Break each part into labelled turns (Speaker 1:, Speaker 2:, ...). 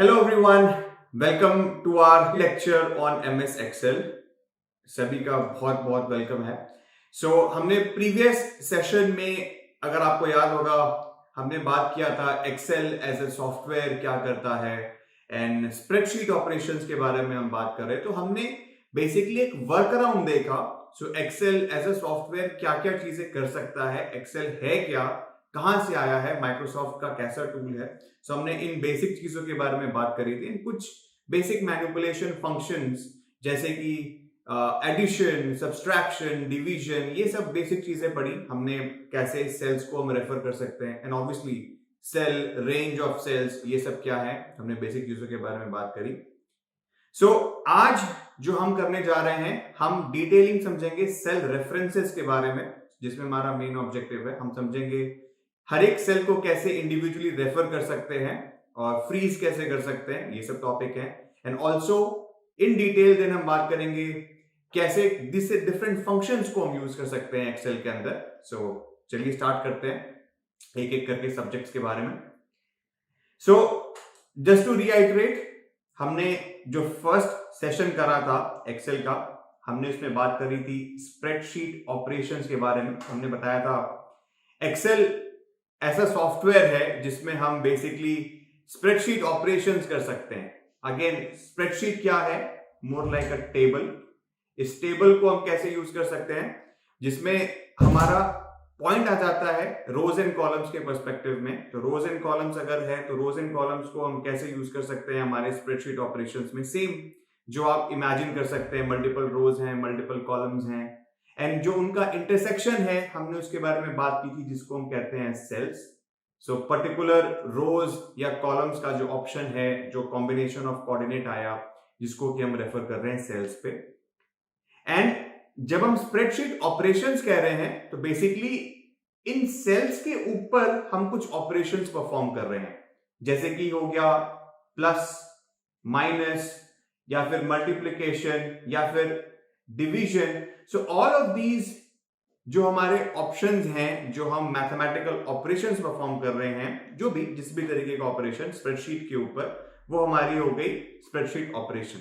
Speaker 1: Hello everyone, welcome to our lecture on MS Excel. सभी का बहुत बहुत वेलकम है। हमने प्रीवियस सेशन में, अगर आपको याद होगा, हमने बात किया था एक्सेल एज ए सॉफ्टवेयर क्या करता है एंड स्प्रेडशीट ऑपरेशंस के बारे में हम बात कर रहे हैं। तो हमने बेसिकली एक वर्क अराउंड देखा। एक्सेल एज ए सॉफ्टवेयर क्या क्या चीजें कर सकता है, एक्सेल है क्या, कहां से आया है, माइक्रोसॉफ्ट का कैसा टूल है। हमने इन बेसिक चीजों के बारे में बात करी थी। कुछ बेसिक मैनिपुलेशन फंक्शंस जैसे कि एडिशन, सब्सट्रैक्शन, डिवीजन, ये सब बेसिक चीजें पढ़ी हमने। कैसे सेल्स को हम रेफर कर सकते हैं and obviously cell, range of cells, ये सब क्या है, हमने बेसिक चीजों के बारे में बात करी। आज जो हम करने जा रहे हैं, हम डिटेलिंग समझेंगे सेल रेफरेंसेस के बारे में, जिसमें हमारा मेन ऑब्जेक्टिव है। हम समझेंगे हर एक सेल को कैसे इंडिविजुअली रेफर कर सकते हैं और फ्रीज कैसे कर सकते हैं, ये सब टॉपिक है। And also in detail then हम बात करेंगे कैसे डिफरेंट फंक्शंस को हम यूज कर सकते हैं एक्सेल के अंदर। चलिए स्टार्ट करते हैं एक एक करके सब्जेक्ट्स के बारे में। जस्ट टू रीआइटरेट, हमने जो फर्स्ट सेशन करा था एक्सेल का, हमने उसमें बात करी थी स्प्रेडशीट ऑपरेशंस के बारे में। हमने बताया था एक्सेल ऐसा सॉफ्टवेयर है जिसमें हम बेसिकली स्प्रेडशीट ऑपरेशंस कर सकते हैं। अगेन, स्प्रेडशीट क्या है? मोर लाइक अ टेबल। इस टेबल को हम कैसे यूज कर सकते हैं, जिसमें हमारा पॉइंट आ जाता है रोज एंड कॉलम्स के पर्सपेक्टिव में। तो रोज एंड कॉलम्स अगर है तो रोज एंड कॉलम्स को हम कैसे यूज कर सकते हैं हमारे स्प्रेडशीट ऑपरेशंस में। सेम जो आप इमेजिन कर सकते हैं, मल्टीपल रोज हैं, मल्टीपल कॉलम्स हैं, एंड जो उनका इंटरसेक्शन है हमने उसके बारे में बात की थी, जिसको हम कहते हैं सेल्स। पर्टिकुलर रोज या कॉलम्स का जो ऑप्शन है, जो कॉम्बिनेशन ऑफ कोऑर्डिनेट आया, जिसको कि हम रेफर कर रहे हैं सेल्स पे। एंड जब हम स्प्रेडशीट ऑपरेशंस कह रहे हैं तो बेसिकली इन सेल्स के ऊपर हम कुछ ऑपरेशंस परफॉर्म कर रहे हैं, जैसे कि हो गया प्लस, माइनस, या फिर मल्टीप्लिकेशन, या फिर डिवीजन। ऑल ऑफ दीज जो हमारे ऑप्शंस हैं, जो हम मैथमेटिकल ऑपरेशंस परफॉर्म कर रहे हैं, जो भी जिस भी तरीके का ऑपरेशन स्प्रेडशीट के ऊपर, वो हमारी हो गई स्प्रेडशीट ऑपरेशन।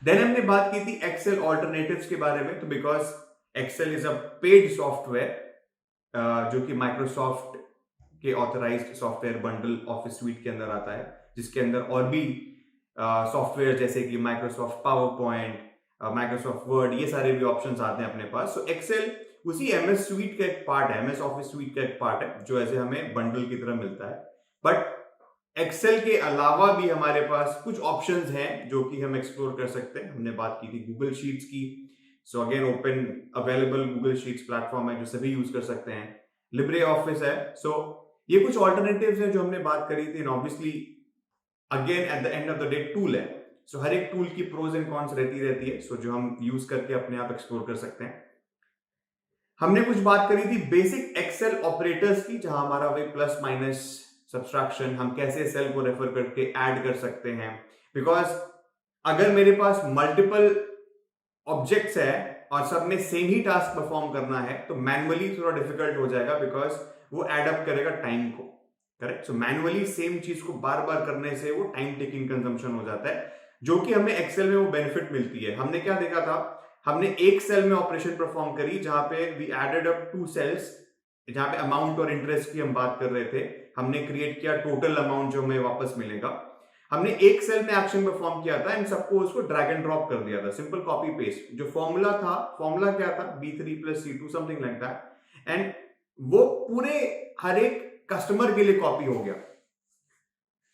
Speaker 1: देन हमने बात की थी एक्सेल ऑल्टरनेटिव्स के बारे में। तो because Excel is a paid software जो कि माइक्रोसॉफ्ट के authorised software bundle office suite के अंदर आता है, जिसके अंदर और भी सॉफ्टवेयर जैसे कि Microsoft power point, Microsoft word, ये सारे भी ऑप्शंस आते हैं अपने पास। एक्सेल उसी एमएस स्वीट का एक पार्ट है, एमएस ऑफिस स्वीट का एक पार्ट है, जो ऐसे हमें बंडल की तरह मिलता है। बट एक्सेल के अलावा भी हमारे पास कुछ ऑप्शंस हैं जो कि हम एक्सप्लोर कर सकते हैं। हमने बात की थी गूगल शीट्स की। Again, open available Google sheets platform है जो सभी यूज कर सकते हैं। लिब्रे ऑफिस है। ये कुछ ऑल्टरनेटिव्स हैं जो हमने बात करी थी। Obviously again at the end of the day tool है। हर एक टूल की प्रोज एंड कॉन्स रहती है, जो हम यूज करके अपने आप एक्सप्लोर कर सकते हैं। हमने कुछ बात करी थी बेसिक एक्सेल ऑपरेटर्स की, जहां हमारा वही प्लस, माइनस, सब्सट्रैक्शन, हम कैसे सेल को रेफर करके ऐड कर सकते हैं। बिकॉज अगर मेरे पास मल्टीपल ऑब्जेक्ट्स है और सब में सेम ही टास्क परफॉर्म करना है, तो मैनुअली थोड़ा डिफिकल्ट हो जाएगा, बिकॉज वो एड अप करेगा टाइम को। करेक्ट। मैनुअली सेम चीज को बार बार करने से वो टाइम टेकिंग कंजम्पशन हो जाता है, जो कि हमें एक्सेल में वो बेनिफिट मिलती है। हमने क्या देखा था, हमने एक सेल में ऑपरेशन परफॉर्म करी जहां पे वी एडेड अप 2 सेल्स, जहां पे अमाउंट और इंटरेस्ट की हम बात कर रहे थे। हमने क्रिएट किया टोटल अमाउंट जो हमें वापस मिलेगा। हमने एक सेल में एक्शन परफॉर्म किया था एंड सबको उसको ड्रैग एंड ड्रॉप कर दिया था, सिंपल कॉपी पेस्ट। जो फॉर्मूला था, फॉर्मूला क्या था, B3 + C2 something like that, and वो पूरे हर एक कस्टमर के लिए कॉपी हो गया।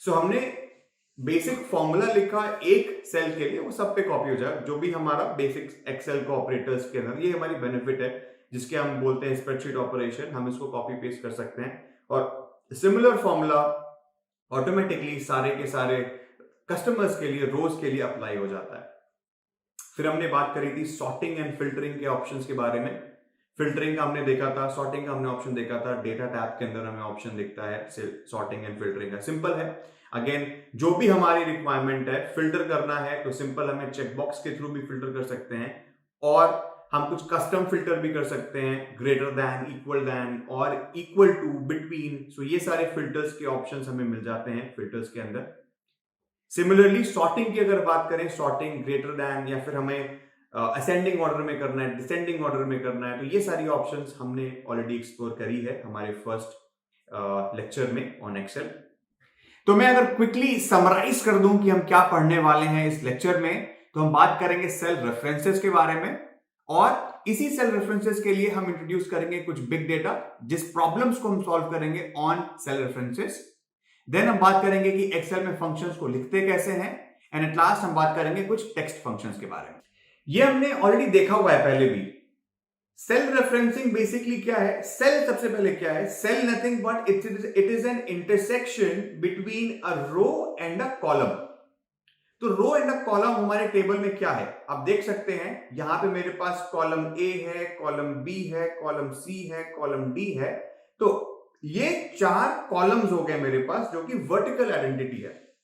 Speaker 1: हमने बेसिक फॉर्मूला लिखा एक सेल के लिए, वो सब पे कॉपी हो जाए, जो भी हमारा बेसिक एक्सेल को ऑपरेटर्स के अंदर। ये हमारी बेनिफिट है, जिसके हम बोलते हैं स्प्रेडशीट ऑपरेशन। हम इसको कॉपी पेस्ट कर सकते हैं और सिमिलर फॉर्मूला ऑटोमेटिकली सारे के सारे कस्टमर्स के लिए, रोज के लिए अप्लाई हो जाता है। फिर हमने बात करी थी सॉर्टिंग एंड फिल्टरिंग के ऑप्शंस के बारे में। फिल्टरिंग का हमने देखा था, सॉर्टिंग का हमने ऑप्शन देखा था। डेटा टैब के अंदर हमें ऑप्शन दिखता है सॉर्टिंग एंड फिल्टरिंग का। सिंपल है। अगेन, जो भी हमारी रिक्वायरमेंट है, फिल्टर करना है तो सिंपल हमें चेकबॉक्स के थ्रू भी फिल्टर कर सकते हैं, और हम कुछ कस्टम फिल्टर भी कर सकते हैं, ग्रेटर दैन, इक्वल दैन और इक्वल टू, बिटवीन। ये सारे फिल्टर्स के ऑप्शंस हमें मिल जाते हैं फिल्टर्स के अंदर। सिमिलरली सॉर्टिंग की अगर बात करें, सॉर्टिंग ग्रेटर देन, या फिर हमें असेंडिंग ऑर्डर में करना है, डिसेंडिंग ऑर्डर में करना है, तो ये सारी ऑप्शंस हमने ऑलरेडी एक्सप्लोर करी है हमारे फर्स्ट लेक्चर में ऑन एक्सेल। तो मैं अगर क्विकली समराइज कर दूं कि हम क्या पढ़ने वाले हैं इस लेक्चर में, तो हम बात करेंगे सेल रेफरेंसेस के बारे में, और इसी सेल रेफरेंसेस के लिए हम इंट्रोड्यूस करेंगे कुछ बिग डेटा, जिस प्रॉब्लम्स को हम सॉल्व करेंगे ऑन सेल रेफरेंसेस। देन हम बात करेंगे कि एक्सेल में फंक्शंस को लिखते कैसे हैं, एंड एट लास्ट हम बात करेंगे कुछ टेक्स्ट फंक्शंस के बारे में। ये हमने ऑलरेडी देखा हुआ है पहले भी। सेल रेफरेंसिंग बेसिकली क्या है? सेल सबसे पहले क्या है? Cell nothing but it is an intersection between a row and a column. तो रो एंड अ कॉलम हमारे टेबल में क्या है आप देख सकते हैं। यहां पे मेरे पास कॉलम ए है, कॉलम बी है, कॉलम सी है, कॉलम डी है। तो ये 4 कॉलम्स हो गए मेरे पास, जो कि वर्टिकल आइडेंटिटी है।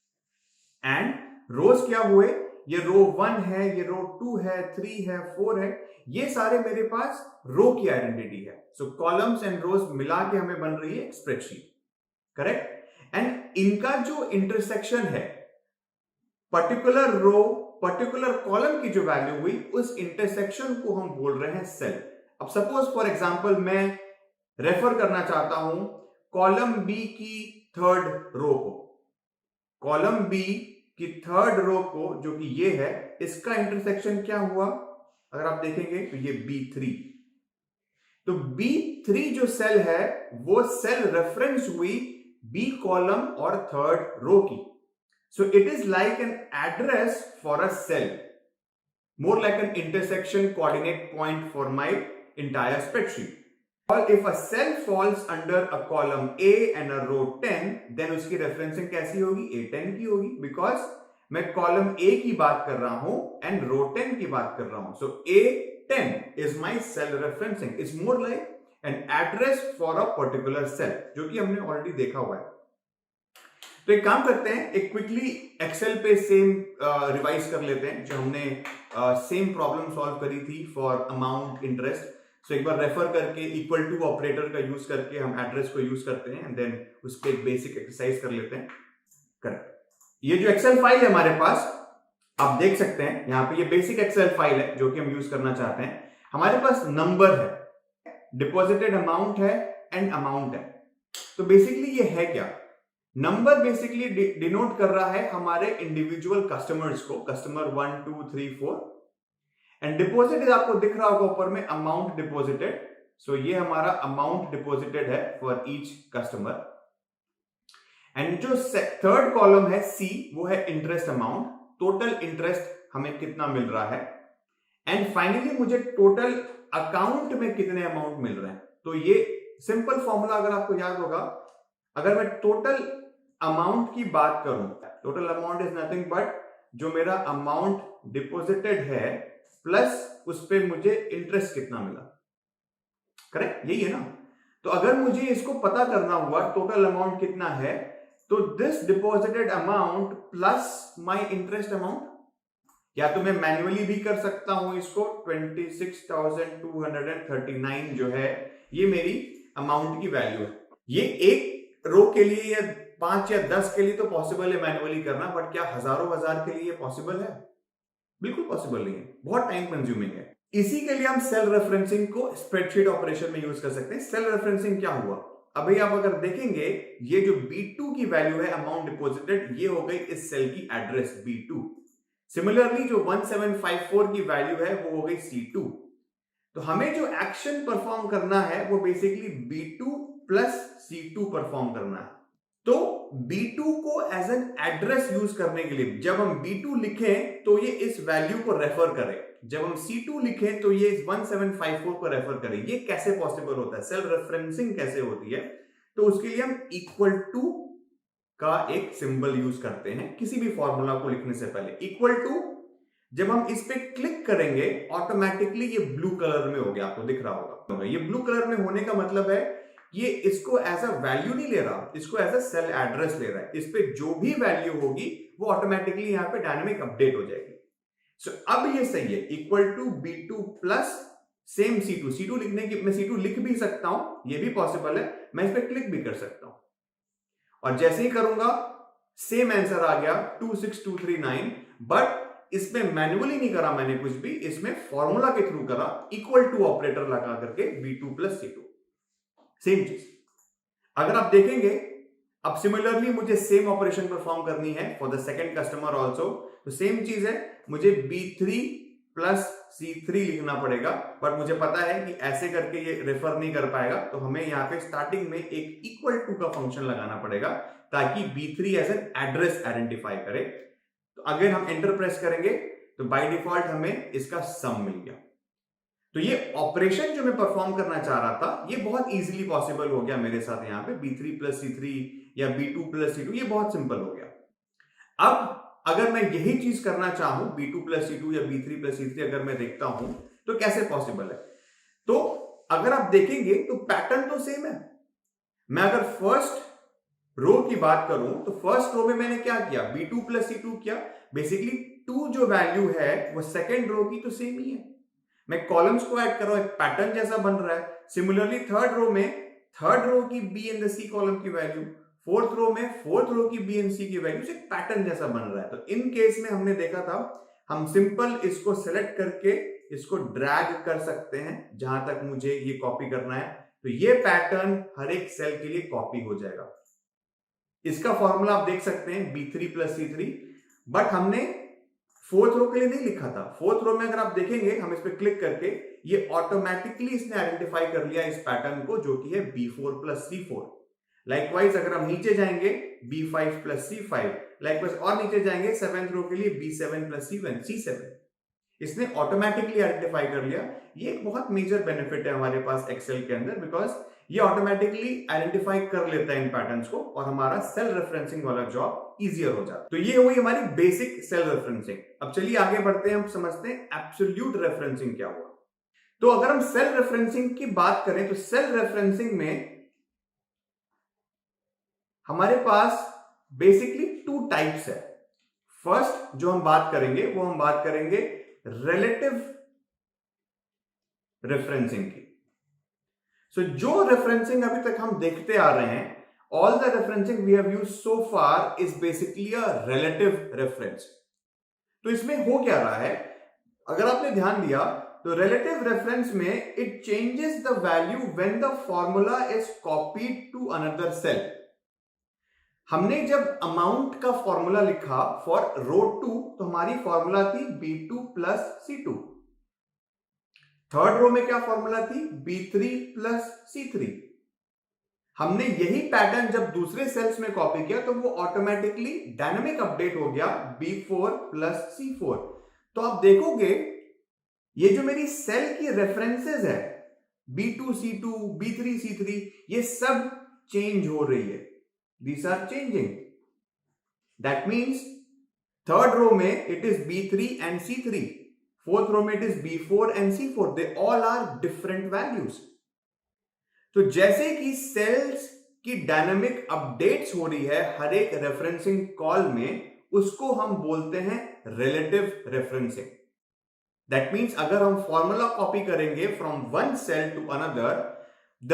Speaker 1: एंड रोज क्या हुए? ये रो 1 है, ये रो 2 है, 3 है, 4 है, ये सारे मेरे पास रो की आइडेंटिटी है। सो कॉलम्स एंड रोज मिला के हमें बन रही है स्प्रेडशीट, करेक्ट। एंड इनका जो इंटरसेक्शन है, पर्टिकुलर रो पर्टिकुलर कॉलम की जो वैल्यू हुई, उस इंटरसेक्शन को हम बोल रहे हैं सेल। अब सपोज फॉर एग्जांपल मैं रेफर करना चाहता हूं कॉलम बी की 3rd रो को, कॉलम बी की 3rd रो को, जो कि ये है, इसका इंटरसेक्शन क्या हुआ अगर आप देखेंगे तो ये B3। तो B3 जो सेल है वो सेल रेफरेंस हुई बी कॉलम और 3rd रो की। So it is like an address for a cell, more like an intersection coordinate point for my entire spreadsheet. Or if a cell falls under a column A and a row 10, then उसकी referencing कैसी होगी? A10 की होगी, because मैं column A की बात कर रहा हूं and row 10 की बात कर रहा हूं. So A10 is my cell referencing. It's more like an address for a particular cell, जो कि हमने already देखा हुआ है। तो एक काम करते हैं, एक क्विकली एक्सेल पे सेम रिवाइज कर लेते हैं जो हमने सेम प्रॉब्लम सॉल्व करी थी फॉर अमाउंट इंटरेस्ट। सो एक बार रेफर करके इक्वल टू ऑपरेटर का यूज करके हम एड्रेस को यूज करते हैं, एंड देन उस पर एक बेसिक एक्सरसाइज कर लेते हैं। करेक्ट। ये जो एक्सेल फाइल है हमारे पास, आप देख सकते हैं यहाँ पे, ये बेसिक एक्सेल फाइल है जो कि हम यूज करना चाहते हैं। हमारे पास नंबर है, डिपॉजिटेड अमाउंट है, एंड अमाउंट है। तो बेसिकली ये है क्या? नंबर बेसिकली डिनोट कर रहा है हमारे इंडिविजुअल कस्टमर्स को, कस्टमर 1 2 3 4। एंड डिपॉजिटेड आपको दिख रहा होगा ऊपर में, अमाउंट डिपॉजिटेड। सो ये हमारा अमाउंट डिपॉजिटेड है फॉर ईच कस्टमर। एंड जो 3rd कॉलम है सी, वो है इंटरेस्ट अमाउंट, टोटल इंटरेस्ट हमें कितना मिल रहा है। एंड फाइनली मुझे टोटल अकाउंट में कितने अमाउंट मिल रहे हैं। तो ये सिंपल फॉर्मूला अगर आपको याद होगा, अगर मैं टोटल अमाउंट की बात करूं, total amount is nothing but जो मेरा अमाउंट डिपॉजिटेड है प्लस उस पे मुझे इंटरेस्ट कितना मिला, करेक्ट, यही है ना। तो अगर मुझे इसको पता करना हुआ टोटल अमाउंट कितना है, तो this deposited amount plus my interest amount, या तो मैं मैन्युअली भी कर सकता हूं इसको। 26,239 जो है ये मेरी अमाउंट की वैल्यू है। ये एक रो के लिए या 5 या 10 के लिए तो पॉसिबल है मैन्युअली करना, बट क्या हजारों हजार के लिए पॉसिबल है? बिल्कुल पॉसिबल नहीं है, बहुत टाइम कंज्यूमिंग है। इसी के लिए हम सेल रेफरेंसिंग को स्प्रेडशीट ऑपरेशन में यूज कर सकते हैं। सेल रेफरेंसिंग क्या हुआ? अभी आप अगर देखेंगे, ये जो B2 की वैल्यू है अमाउंट डिपॉजिटेड, ये हो गई इस सेल की एड्रेस B2। सिमिलरली जो 1754 की वैल्यू है वो हो गई C2। तो हमें जो एक्शन परफॉर्म करना है वो basically B2 plus C2 perform करना है। तो B2 को एज एन एड्रेस यूज करने के लिए जब हम B2 लिखें तो ये इस वैल्यू को रेफर करे, जब हम C2 लिखें तो ये इस 1754 को रेफर करे। ये कैसे पॉसिबल होता है? सेल रेफरेंसिंग कैसे होती है? तो उसके लिए हम इक्वल टू का एक सिंबल यूज करते हैं किसी भी फॉर्मूला को लिखने से पहले। इक्वल टू जब हम इस पे क्लिक करेंगे ऑटोमेटिकली ये ब्लू कलर में हो गया, आपको दिख रहा होगा। ये ब्लू कलर में होने का मतलब है ये इसको एज अ वैल्यू नहीं ले रहा, इसको एज अ सेल एड्रेस ले रहा है। इस पे जो भी वैल्यू होगी वो ऑटोमेटिकली यहां पे डायनेमिक अपडेट हो जाएगी। सो अब ये सही है, equal to B2 plus same C2। C2 लिखने की मैं C2 लिख भी सकता हूं, ये भी पॉसिबल है, मैं इस पे क्लिक भी कर सकता हूं। और जैसे ही करूंगा सेम आंसर आ गया 26239, बट इसमें मैन्युअली नहीं करा मैंने कुछ भी, इसमें फॉर्मूला के थ्रू करा, इक्वल टू ऑपरेटर लगा करके B2 प्लस C2, सेम चीज। अगर आप देखेंगे अब सिमिलरली मुझे सेम ऑपरेशन परफॉर्म करनी है for the second customer also, तो सेम चीज है, मुझे B3 प्लस C3 लिखना पड़ेगा, बट मुझे पता है कि ऐसे करके ये रेफर नहीं कर पाएगा, तो हमें यहां पे स्टार्टिंग में एक इक्वल टू का फंक्शन लगाना पड़ेगा ताकि B3 as an address identify करे। तो अगर हम एंटर प्रेस करेंगे तो बाय डिफॉल्ट हमें इसका सम मिल गया। तो ये ऑपरेशन जो मैं परफॉर्म करना चाह रहा था ये बहुत इजीली पॉसिबल हो गया मेरे साथ, यहाँ पे B3 प्लस C3 या B2 प्लस C2, ये बहुत सिंपल हो गया। अब अगर मैं यही चीज करना चाहूं B2 प्लस C2 या B3 प्लस C3 अगर मैं देखता हूं तो कैसे पॉसिबल है, तो अगर आप देखेंगे तो पैटर्न तो सेम है। मैं अगर फर्स्ट रो की बात करूं तो फर्स्ट रो में मैंने क्या किया, B2 प्लस C2 किया, बेसिकली 2 जो वैल्यू है वो सेकेंड रो की तो सेम ही है, मैं कॉलम्स को ऐड कर रहा हूं, एक पैटर्न जैसा बन रहा है। सिमिलरली थर्ड रो में थर्ड रो की B एंड C कॉलम की वैल्यू, फोर्थ रो में फोर्थ रो की B एंड C की वैल्यू, एक पैटर्न जैसा बन रहा है। तो इन केस में हमने देखा था हम सिंपल इसको सेलेक्ट करके इसको ड्रैग कर सकते हैं जहां तक मुझे ये कॉपी करना है, तो ये पैटर्न हर एक सेल के लिए कॉपी हो जाएगा। इसका फॉर्मूला आप देख सकते हैं B3 प्लस C3, बट हमने फोर्थ रो के लिए नहीं लिखा था। फोर्थ रो में अगर आप देखेंगे हम इस पर क्लिक करके ये ऑटोमेटिकली इसने आइडेंटिफाई कर लिया इस पैटर्न को जो कि है B4 प्लस C4। लाइकवाइज अगर हम नीचे जाएंगे B5 प्लस C5, लाइकवाइज और नीचे जाएंगे सेवेंथ रो के लिए B7 प्लस C7, इसने ऑटोमेटिकली आइडेंटिफाई कर लिया। ये एक बहुत मेजर बेनिफिट है हमारे पास एक्सेल के अंदर, बिकॉज ये ऑटोमेटिकली आइडेंटिफाई कर लेता है इन पैटर्न्स को और हमारा सेल रेफरेंसिंग वाला जॉब इजियर हो जाता है। तो ये हुई हमारी बेसिक सेल रेफरेंसिंग। अब चलिए आगे बढ़ते हैं, हम समझते हैं एब्सोल्यूट रेफरेंसिंग क्या हुआ। तो अगर हम सेल रेफरेंसिंग की बात करें तो सेल रेफरेंसिंग में हमारे पास बेसिकली 2 टाइप्स है। फर्स्ट जो हम बात करेंगे वो हम बात करेंगे रिलेटिव रेफरेंसिंग की। सो जो रेफरेंसिंग अभी तक हम देखते आ रहे हैं, all the referencing we have used so far is basically a relative reference। तो इसमें हो क्या रहा है, अगर आपने ध्यान दिया तो relative reference में it changes the value when the formula is copied to another cell। हमने जब अमाउंट का फॉर्मूला लिखा फॉर रो 2 तो हमारी फॉर्मूला थी B2 plus C2। Third row में क्या फॉर्मूला थी, B3 प्लस C3। हमने यही पैटर्न जब दूसरे सेल्स में कॉपी किया तो वो ऑटोमेटिकली डायनामिक अपडेट हो गया B4 प्लस C4। तो आप देखोगे ये जो मेरी सेल की रेफरेंसेस है B2 C2 B3 C3 ये सब चेंज हो रही है, these are changing। that means third row में it is B3 and C3, fourth row में it is B4 and C4, they all are different values। तो जैसे कि सेल्स की डायनामिक अपडेट्स हो रही है हर एक रेफरेंसिंग कॉल में, उसको हम बोलते हैं रिलेटिव रेफरेंसिंग। दैट मींस अगर हम फॉर्मूला कॉपी करेंगे from one cell to another, the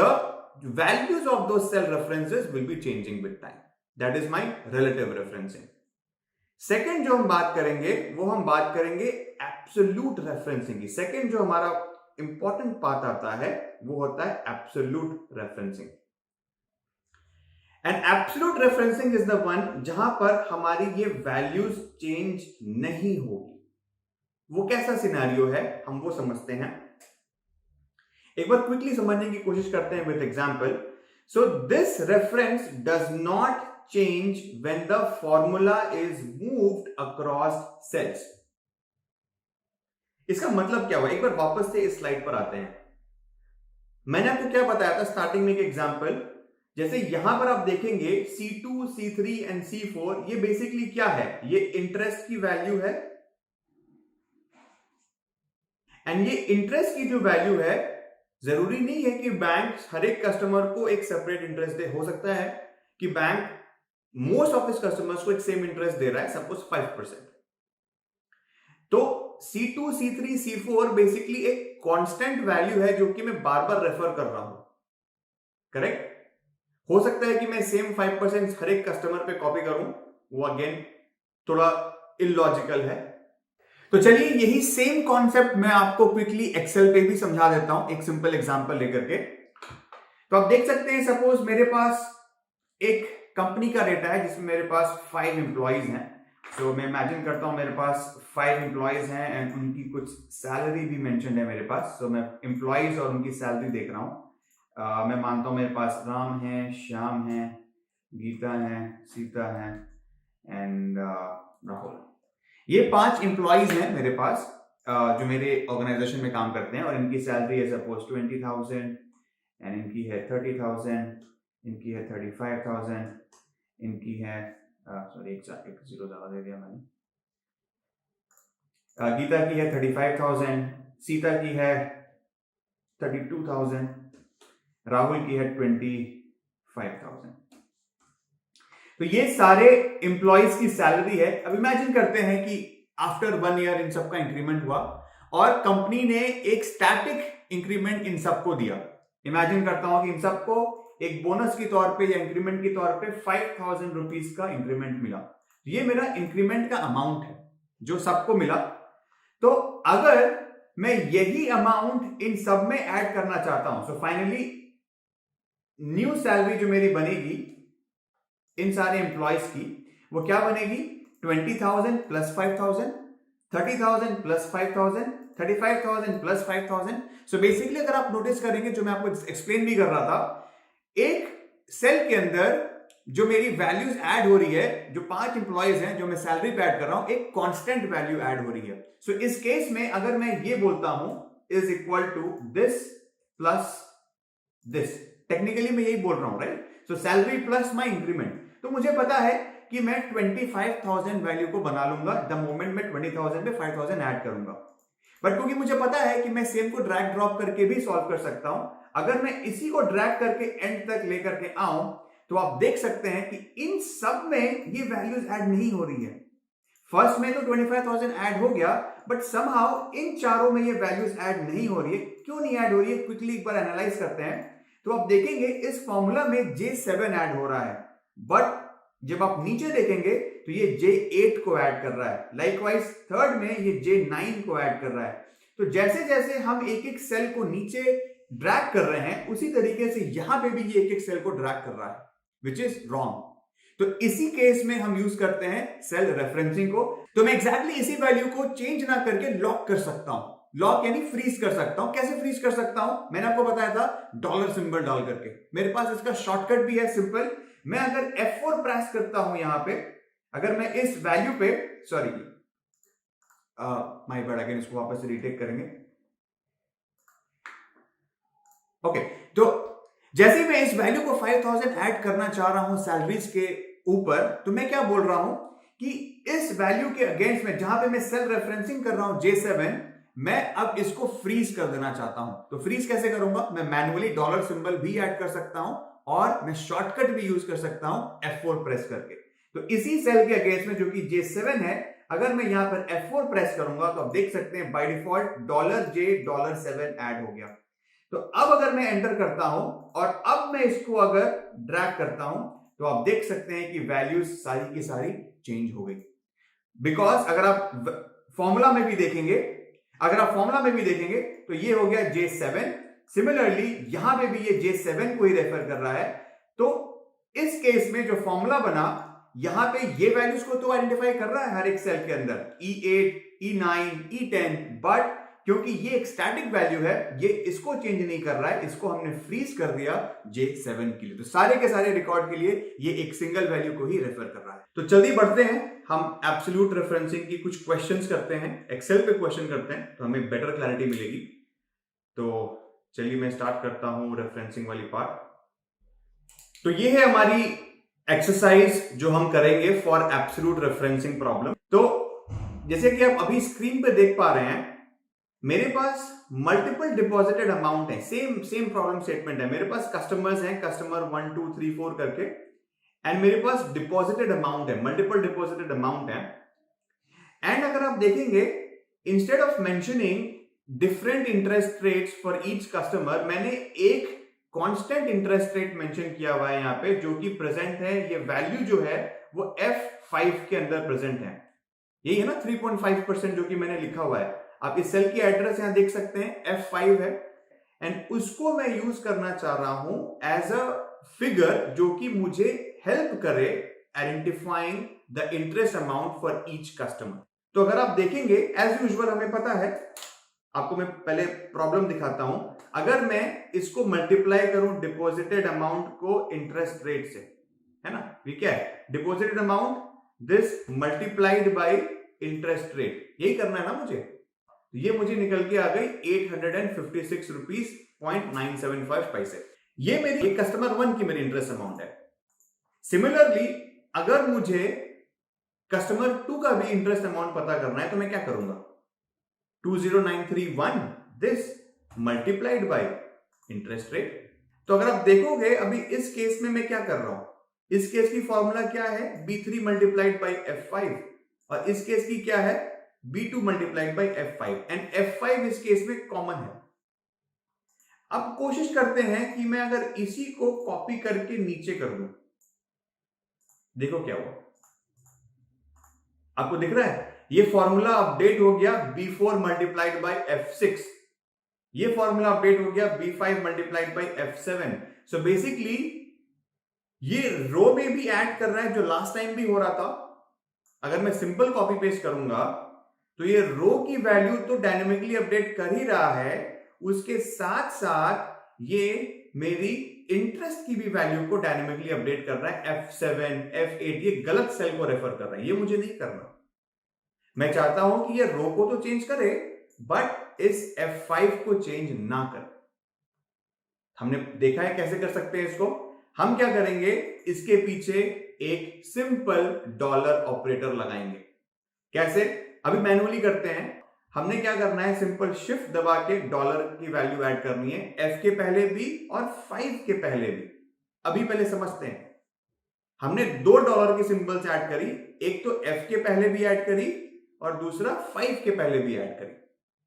Speaker 1: values of those cell references will be changing with time. That is my relative referencing. Second जो हम बात करेंगे वो हम बात करेंगे एब्सोल्यूट रेफरेंसिंग की। सेकंड जो हमारा इंपॉर्टेंट पार्ट आता है वो होता है absolute referencing. And absolute referencing is the one जहां पर हमारी ये वैल्यूज चेंज नहीं होगी। वो कैसा सिनेरियो है हम वो समझते हैं, एक बार क्विकली समझने की कोशिश करते हैं with example. So this reference does not change when the formula is moved across cells। इसका मतलब क्या हुआ, एक बार वापस से इस स्लाइड पर आते हैं। मैंने आपको क्या बताया था स्टार्टिंग में एक एग्जांपल, जैसे यहां पर आप देखेंगे C2 C3 एंड C4 ये बेसिकली क्या है, ये इंटरेस्ट की वैल्यू है। एंड ये इंटरेस्ट की जो वैल्यू है जरूरी नहीं है कि बैंक हर एक कस्टमर को एक सेपरेट इंटरेस्ट दे। हो सकता है कि बैंक मोस्ट ऑफ इस कस्टमर्स को एक सेम इंटरेस्ट दे रहा है, सपोज 5%। तो C2 C3 C4 बेसिकली एक कांस्टेंट वैल्यू है जो कि मैं बार बार रेफर कर रहा हूं, करेक्ट। हो सकता है कि मैं सेम 5% हर एक कस्टमर पे कॉपी करूं, वो अगेन थोड़ा इलॉजिकल है। तो चलिए यही सेम कॉन्सेप्ट मैं आपको क्विकली एक्सेल पे भी समझा देता हूं एक सिंपल एग्जांपल लेकर के। तो आप देख सकते हैं, सपोज मेरे पास एक कंपनी का डेटा है जिसमें मेरे पास 5 एम्प्लॉइज हैं। तो मैं इमेजिन करता हूं मेरे पास 5 एम्प्लॉइज हैं एंड उनकी कुछ सैलरी भी मेंशन है मेरे पास। तो मैं एम्प्लॉइज और उनकी सैलरी देख रहा हूं। मैं मानता हूं मेरे पास राम है, श्याम है, गीता है, सीता है एंड राहुल। ये 5 एम्प्लॉइज हैं मेरे पास जो मेरे ऑर्गेनाइजेशन में काम करते हैं और इनकी सैलरी है सपोज 20,000 एंड इनकी है 30,000, इनकी है 35,000, इनकी है सॉरी एक जीरो ज्यादा दे दिया मैंने। गीता की है 35,000, सीता की है 32,000, राहुल की है 25,000। तो ये सारे एम्प्लॉइज की सैलरी है। अब इमेजिन करते हैं कि आफ्टर 1 ईयर इन सबका इंक्रीमेंट हुआ और कंपनी ने एक स्टैटिक इंक्रीमेंट इन सबको दिया। इमेजिन करता हूं कि इन सबको एक बोनस के तौर पे या इंक्रीमेंट के तौर पे 5,000 रुपीज का इंक्रीमेंट मिला। ये मेरा इंक्रीमेंट का अमाउंट है जो सबको मिला। तो अगर मैं यही अमाउंट इन सब में ऐड करना चाहता हूं, सो फाइनली न्यू सैलरी जो मेरी बनेगी इन सारे एम्प्लॉइज की, वो क्या बनेगी? 20,000 प्लस 5,000, 30,000 प्लस 5,000, 35,000 प्लस 5,000। सो बेसिकली अगर आप नोटिस करेंगे, जो मैं आपको एक्सप्लेन भी कर रहा था, एक सेल के अंदर जो मेरी वैल्यूज ऐड हो रही है, जो 5 एम्प्लॉइज हैं जो मैं सैलरी पे ऐड कर रहा हूं, एक कांस्टेंट वैल्यू ऐड हो रही है। सो इस केस में अगर मैं ये बोलता हूं is equal to this plus this, technically मैं यही बोल रहा हूं, right? So salary plus my increment. तो मुझे पता है कि मैं 25,000 वैल्यू को बना लूंगा द मोमेंट में 20,000 पे 5,000 ऐड करूंगा। बट क्योंकि मुझे पता है कि मैं सेम को ड्रैग ड्रॉप करके भी सॉल्व कर सकता हूं, अगर मैं इसी को ड्रैग करके एंड तक लेकर के आऊं तो आप देख सकते हैं कि इन सब में ये वैल्यूज ऐड नहीं हो रही है। फर्स्ट में तो 25,000 ऐड हो गया, बट समहाउ इन चारों में ये वैल्यूज ऐड नहीं हो रही है। क्यों नहीं ऐड हो रही है, क्विकली एक बार एनालाइज करते हैं। तो आप देखेंगे इस फॉर्मूला में J7 ऐड हो रहा है, बट जब आप नीचे देखेंगे तो ये J8 को ऐड कर रहा है। लाइकवाइज थर्ड में ये J9 को ऐड कर रहा है। तो जैसे जैसे हम एक एक सेल को नीचे ड्रैग कर रहे हैं, उसी तरीके से यहां पे भी ये एक एक सेल को ड्रैग कर रहा है, विच इज रॉन्ग। तो इसी केस में हम यूज करते हैं सेल रेफरेंसिंग को। तो मैं एग्जैक्टली इसी वैल्यू को चेंज ना करके लॉक कर सकता हूं। लॉक यानी फ्रीज कर सकता हूं। कैसे फ्रीज कर सकता हूं? मैंने आपको बताया था डॉलर सिंबल डाल करके। मेरे पास इसका शॉर्टकट भी है, सिंपल। मैं अगर F4 प्रेस करता हूं यहां पे, अगर मैं इस वैल्यू पे, सॉरी माय बैड, अगेन इसको वापस रीटेक करेंगे। ओके, तो जैसे मैं इस वैल्यू को 5,000 ऐड करना चाह रहा हूं सैलरीज के ऊपर, तो मैं क्या बोल रहा हूं कि इस वैल्यू के अगेंस्ट में जहां पे मैं सेल रेफरेंसिंग कर रहा हूं J7, मैं अब इसको फ्रीज कर देना चाहता हूं। तो फ्रीज कैसे करूंगा? मैं मैन्युअली डॉलर सिंबल भी ऐड कर सकता हूं और मैं शॉर्टकट भी यूज कर सकता हूं F4 प्रेस करके। तो इसी सेल के अगेंस्ट में जो कि J7 है, अगर मैं यहां पर F4 प्रेस करूंगा तो आप देख सकते हैं बाय डिफॉल्ट $J7 ऐड हो गया। तो अब अगर मैं एंटर करता हूं और अब मैं इसको अगर ड्रैग करता हूं तो आप देख सकते हैं कि वैल्यूज सारी की सारी चेंज हो गई। बिकॉज अगर आप फॉर्मूला में भी देखेंगे, तो ये हो गया J7। सिमिलरली यहां पे भी ये J7 को ही रेफर कर रहा है। तो इस केस में जो फॉर्मूला बना, यहां पे ये वैल्यूज को तो आइडेंटिफाई कर रहा है हर एक सेल के अंदर, E8, E9, E10, बट क्योंकि ये एक स्टैटिक वैल्यू है, ये इसको चेंज नहीं कर रहा है, इसको हमने फ्रीज कर दिया J7 के लिए। तो सारे के सारे रिकॉर्ड के लिए ये एक सिंगल वैल्यू को ही रेफर कर रहा है। तो जल्दी बढ़ते हैं, हम एब्सोल्यूट रेफरेंसिंग की कुछ क्वेश्चंस करते हैं, एक्सेल पे क्वेश्चन करते हैं, तो हमें बेटर क्लैरिटी मिलेगी। तो चलिए मैं स्टार्ट करता हूं रेफरेंसिंग वाली पार्ट। तो ये है हमारी एक्सरसाइज जो हम करेंगे फॉर एब्सोल्यूट रेफरेंसिंग प्रॉब्लम। तो जैसे कि आप अभी स्क्रीन पे देख पा रहे हैं, मेरे पास मल्टीपल डिपॉजिटेड अमाउंट है, सेम प्रॉब्लम स्टेटमेंट है। मेरे पास कस्टमर्स हैं, कस्टमर 1 2 3 4 करके, एंड मेरे पास डिपॉजिटेड अमाउंट है, मल्टीपल डिपॉजिटेड अमाउंट है। एंड अगर आप देखेंगे, instead of mentioning different interest rates for each customer, मैंने एक कांस्टेंट इंटरेस्ट रेट मेंशन किया हुआ है यहां पे, जो कि प्रेजेंट है। ये वैल्यू जो है वो F F5 के अंदर प्रेजेंट है। यही है ना 3.5% जो कि मैंने लिखा हुआ है। आप इस सेल की एड्रेस यहां देख सकते हैं, F5 है, एंड उसको मैं यूज करना चाह रहा हूं एज अ फिगर जो कि मुझे हेल्प करे identifying the interest amount for each customer. तो अगर आप देखेंगे एज यूजुअल हमें पता है, आपको मैं पहले प्रॉब्लम दिखाता हूं। अगर मैं इसको मल्टीप्लाई करूं डिपॉजिटेड अमाउंट को इंटरेस्ट रेट से, है ना, ये क्या है, deposited amount this multiplied by interest rate, यही करना है ना मुझे। ये मुझे निकल के आ गई 856 रुपीज 0.975 पैसे। ये मेरी कस्टमर 1 की मेरी इंटरेस्ट अमाउंट है। सिमिलरली अगर मुझे कस्टमर 2 का भी इंटरेस्ट अमाउंट पता करना है तो मैं क्या करूंगा, 20931 this multiplied by interest rate. तो अगर आप देखोगे अभी इस केस में मैं क्या कर रहा हूं, इस केस की फॉर्मूला क्या है, B3 मल्टीप्लाइड बाय F5, और इस केस की क्या है, B2 multiplied by F5, and F5 इस केस में कॉमन है। अब कोशिश करते हैं कि मैं अगर इसी को कॉपी करके नीचे कर दूं, देखो क्या हुआ, आपको दिख रहा है, ये फॉर्मूला अपडेट हो गया B4 मल्टीप्लाइड बाय F6, ये फॉर्मूला अपडेट हो गया B5 multiplied by F7। So basically ये रो में भी ऐड कर रहा है जो लास्ट टाइम भी हो रहा था। अगर मैं सिंपल कॉपी पेस्ट करूंगा तो ये रो की वैल्यू तो डायनेमिकली अपडेट कर ही रहा है, उसके साथ साथ ये मेरी इंटरेस्ट की भी वैल्यू को डायनेमिकली अपडेट कर रहा है। F7 F8 ये गलत सेल को रेफर कर रहा है, ये मुझे नहीं करना। मैं चाहता हूं कि ये रो को तो चेंज करे बट इस F5 को चेंज ना करे। हमने देखा है कैसे कर सकते हैं इसको। हम क्या करेंगे, इसके पीछे एक सिंपल डॉलर ऑपरेटर लगाएंगे। कैसे, अभी मैनुअली करते हैं। हमने क्या करना है, सिंपल शिफ्ट दबा के डॉलर की वैल्यू ऐड करनी है, F के पहले भी और 5 के पहले भी। अभी पहले समझते हैं, हमने 2 डॉलर की सिंबल्स ऐड करी, एक तो F के पहले भी ऐड करी और दूसरा 5 के पहले भी ऐड करी।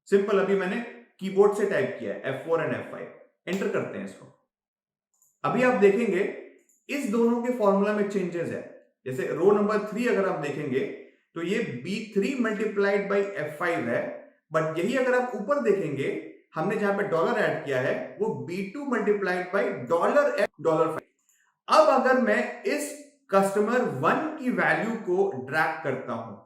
Speaker 1: सिंपल अभी मैंने कीबोर्ड से टाइप किया है F4 एंड F5, एंटर करते हैं इसको। अभी आप देखेंगे इस दोनों के फॉर्मूला में चेंजेस है। जैसे रो नंबर 3 अगर आप देखेंगे तो ये B3 मल्टीप्लाइड बाई F5 है, बट यही अगर आप ऊपर देखेंगे हमने जहां पे डॉलर ऐड किया है वो B2 मल्टीप्लाइड बाई $F$5। अब अगर मैं इस कस्टमर 1 की वैल्यू को ड्रैग करता हूं,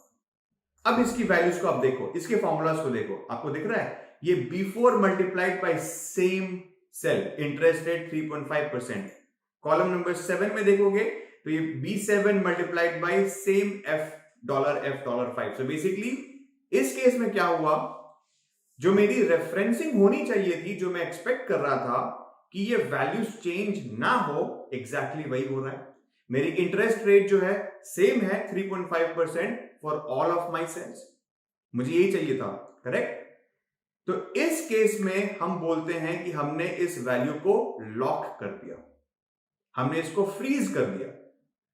Speaker 1: अब इसकी वैल्यूज को आप देखो, इसके फॉर्मूलाज को देखो, आपको दिख रहा है ये B4 multiplied by same cell, interest rate 3.5%। Column number 7 में देखोगे तो ये B7 multiplied by same $F$5। So basically इस केस में क्या हुआ, जो मेरी रेफरेंसिंग होनी चाहिए थी, जो मैं एक्सपेक्ट कर रहा था कि ये वैल्यूज चेंज ना हो, एग्जैक्टली वही हो रहा है। मेरी इंटरेस्ट रेट जो है सेम है 3.5% for all of my cells, मुझे यही चाहिए था, करेक्ट। तो इस केस में हम बोलते हैं कि हमने इस वैल्यू को लॉक कर दिया, हमने इसको फ्रीज कर दिया।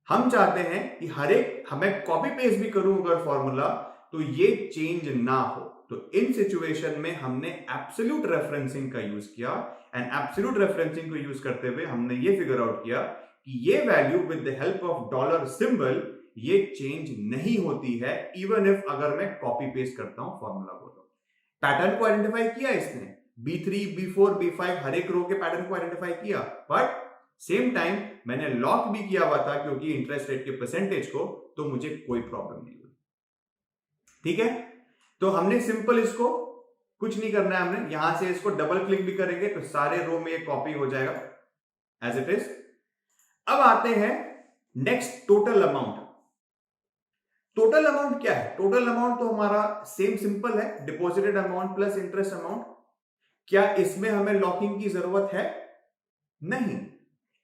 Speaker 1: हम चाहते हैं कि हर एक, हमें कॉपी पेस्ट भी करूं अगर फॉर्मूला तो ये चेंज ना हो। तो इन सिचुएशन में हमने एब्सोल्यूट रेफरेंसिंग का यूज किया, एंड एब्सोल्यूट रेफरेंसिंग को यूज करते हुए हमने ये फिगर आउट किया कि ये value with the help of dollar symbol ये चेंज नहीं होती है, इवन इफ अगर मैं कॉपी पेस्ट करता हूं फॉर्मूला को। तो पैटर्न को आइडेंटिफाई किया इसने, B3 B4 B5 हर एक रो के पैटर्न को आइडेंटिफाई किया, बट सेम टाइम मैंने लॉक भी किया हुआ था क्योंकि इंटरेस्ट रेट के परसेंटेज को, तो मुझे कोई प्रॉब्लम नहीं हुई। ठीक है, तो हमने सिंपल इसको कुछ नहीं करना है, हमने यहां से इसको डबल क्लिक भी करेंगे तो सारे रो में ये कॉपी हो जाएगा एज इट इज। अब आते हैं next, total amount. Total amount क्या है, टोटल अमाउंट तो हमारा सेम सिंपल है, deposited amount plus interest amount. क्या इसमें हमें लॉकिंग की जरूरत है? नहीं,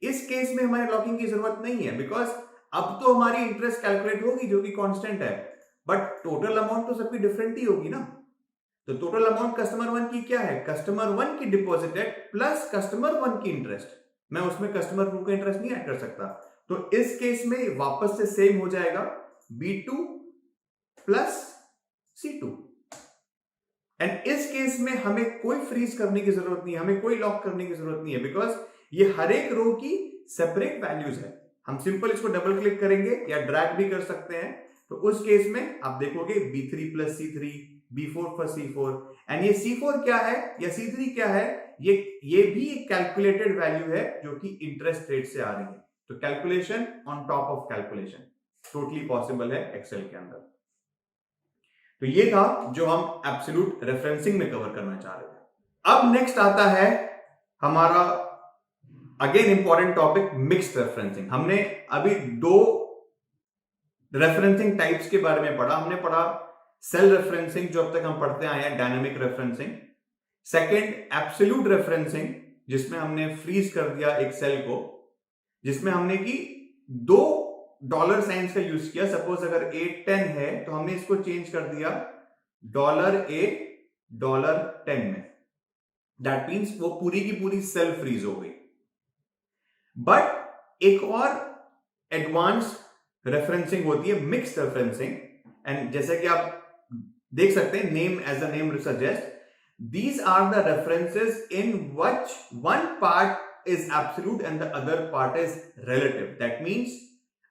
Speaker 1: इस केस में हमारे लॉकिंग की जरूरत नहीं है, बिकॉज अब तो हमारी इंटरेस्ट कैलकुलेट होगी जो कि कांस्टेंट है, बट टोटल अमाउंट तो सबकी डिफरेंट ही होगी ना। तो टोटल अमाउंट कस्टमर 1 की क्या है, कस्टमर 1 की डिपॉजिटेड प्लस कस्टमर 1 की इंटरेस्ट। मैं उसमें कस्टमर 2 का इंटरेस्ट नहीं ऐड कर सकता, तो इस केस में वापस से सेम हो जाएगा B2 प्लस C2। एंड इस केस में हमें कोई फ्रीज करने की जरूरत नहीं है, हमें कोई लॉक करने की जरूरत नहीं है, बिकॉज ये हर एक रो की सेपरेट वैल्यूज है, हम सिंपल इसको डबल क्लिक करेंगे या ड्रैग भी कर सकते हैं। तो उस केस में आप देखोगे B3 plus C3, B4 plus C4, and ये C4 क्या है या C3 क्या है, ये भी एक कैलकुलेटेड वैल्यू है जो कि इंटरेस्ट रेट से आ रही है। तो calculation on top of calculation totally possible है एक्सेल के अंदर। तो ये था जो हम एब्सोल्यूट रेफरेंसिंग में कवर करना चाह रहे थे। अब नेक्स्ट आता है हमारा again important topic, mixed referencing. हमने अभी दो रेफरेंसिंग टाइप्स के बारे में पढ़ा। हमने पढ़ा सेल रेफरेंसिंग जो अब तक हम पढ़ते आए हैं, dynamic referencing. Second absolute referencing जिसमें हमने फ्रीज कर दिया एक सेल को, जिसमें हमने की दो डॉलर साइंस का यूज किया। सपोज अगर $8.10 है तो हमने इसको चेंज कर दिया $8 $10 में। दैट मीन्स वो पूरी की पूरी सेल फ्रीज हो गई। बट एक और एडवांस रेफरेंसिंग होती है मिक्स्ड रेफरेंसिंग, एंड जैसे कि आप देख सकते हैं, name as the name suggest, these are the references in which one part is absolute and the other part is relative. That means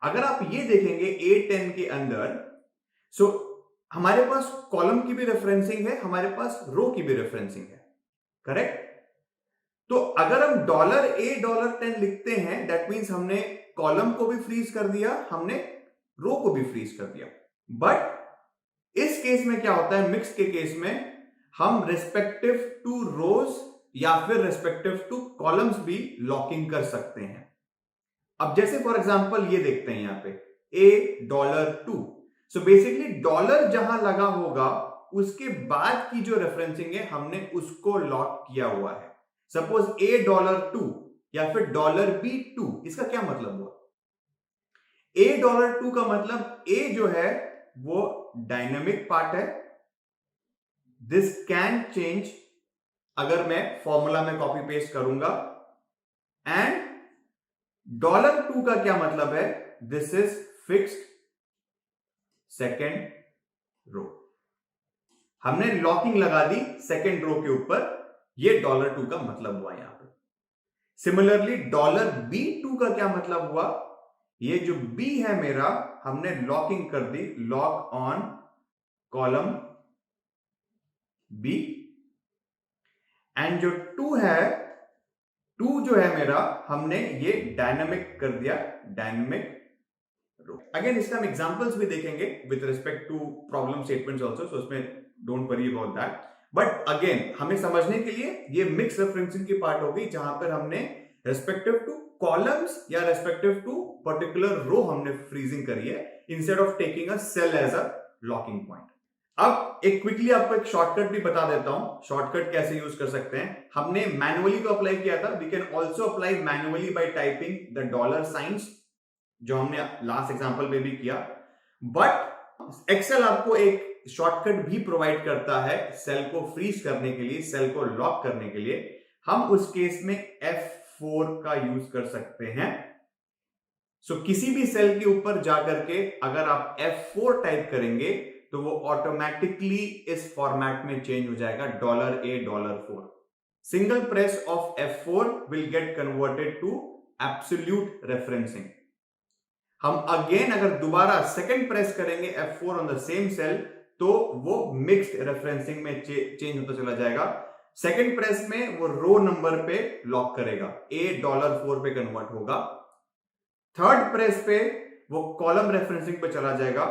Speaker 1: अगर आप ये देखेंगे 8-10 के अंदर, सो हमारे पास कॉलम की भी रेफरेंसिंग है, हमारे पास रो की भी रेफरेंसिंग है, करेक्ट? तो अगर हम $A $10 लिखते हैं, दैट मीन्स हमने कॉलम को भी फ्रीज कर दिया, हमने रो को भी फ्रीज कर दिया। बट इस केस में क्या होता है, मिक्स के केस में हम रेस्पेक्टिव टू रोज या फिर रेस्पेक्टिव टू कॉलम्स भी लॉकिंग कर सकते हैं। अब जैसे फॉर एग्जांपल ये देखते हैं यहां पे $2। सो बेसिकली डॉलर जहां लगा होगा उसके बाद की जो रेफरेंसिंग है हमने उसको लॉक किया हुआ है। सपोज $2 या फिर $B2, इसका क्या मतलब हुआ? $2 का मतलब A जो है वो डायनामिक पार्ट है, दिस कैन चेंज अगर मैं फॉर्मूला में कॉपी पेस्ट करूंगा, एंड $2 का क्या मतलब है, this is fixed second row. हमने लॉकिंग लगा दी सेकेंड रो के ऊपर, ये $2 का मतलब हुआ यहां पे। सिमिलरली $B2 का क्या मतलब हुआ, ये जो B है मेरा, हमने लॉकिंग कर दी, lock on column B, and जो 2 है, 2 जो है मेरा, हमने ये डायनामिक कर दिया, डायनामिक रो। अगेन इसका हम एग्जांपल्स भी देखेंगे with respect to problem statements also, so उसमें don't worry about that. But again हमें समझने के लिए ये मिक्स रेफरेंसिंग की पार्ट हो गई, जहां पर हमने रेस्पेक्टिव टू कॉलम्स या रेस्पेक्टिव टू पर्टिकुलर रो हमने फ्रीजिंग करी है, instead of taking a cell as a locking point. अब एक क्विकली आपको एक शॉर्टकट भी बता देता हूं, शॉर्टकट कैसे यूज कर सकते हैं। हमने मैनुअली तो अप्लाई किया था, we can also apply manually by typing the dollar signs, जो हमने लास्ट एग्जांपल में भी किया। बट एक्सेल आपको एक शॉर्टकट भी प्रोवाइड करता है सेल को फ्रीज करने के लिए, सेल को लॉक करने के लिए। हम उस केस में F4 का यूज कर सकते हैं। सो किसी भी सेल के ऊपर जाकर के अगर आप F4 टाइप करेंगे तो वो ऑटोमेटिकली इस फॉर्मेट में चेंज हो जाएगा, $A $4। Single press of F4 will get converted to absolute referencing. हम अगेन अगर दोबारा सेकंड प्रेस करेंगे F4 on the same cell तो वो मिक्स्ड रेफरेंसिंग में चेंज होता चला जाएगा। सेकंड प्रेस में वो रो नंबर पे लॉक करेगा, A $4 पे कन्वर्ट होगा। थर्ड प्रेस पे वो कॉलम रेफरेंसिंग पे चला जाएगा,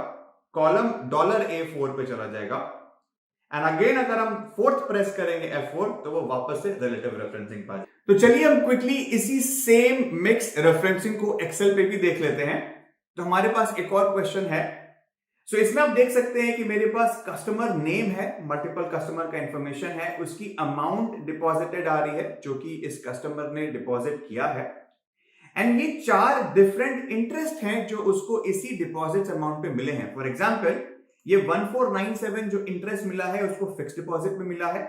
Speaker 1: कॉलम $A4 पे चला जाएगा, एंड अगेन अगर हम फोर्थ प्रेस करेंगे F4 तो वो वापस से रिलेटिव रेफरेंसिंग पा जाएगा। तो चलिए हम क्विकली इसी सेम मिक्स रेफरेंसिंग को एक्सेल पे भी देख लेते हैं। तो हमारे पास एक और क्वेश्चन है। सो इसमें आप देख सकते हैं कि मेरे पास कस्टमर नेम है, मल्टीपल कस्टमर का इंफॉर्मेशन है, उसकी अमाउंट डिपॉजिटेड आ रही है जो कि इस कस्टमर ने डिपॉजिट किया है, एंड ये 4 डिफरेंट इंटरेस्ट हैं जो उसको इसी डिपॉजिट अमाउंट पे मिले हैं। फॉर एग्जांपल ये 1497 जो इंटरेस्ट मिला है उसको फिक्स्ड डिपॉजिट में मिला है,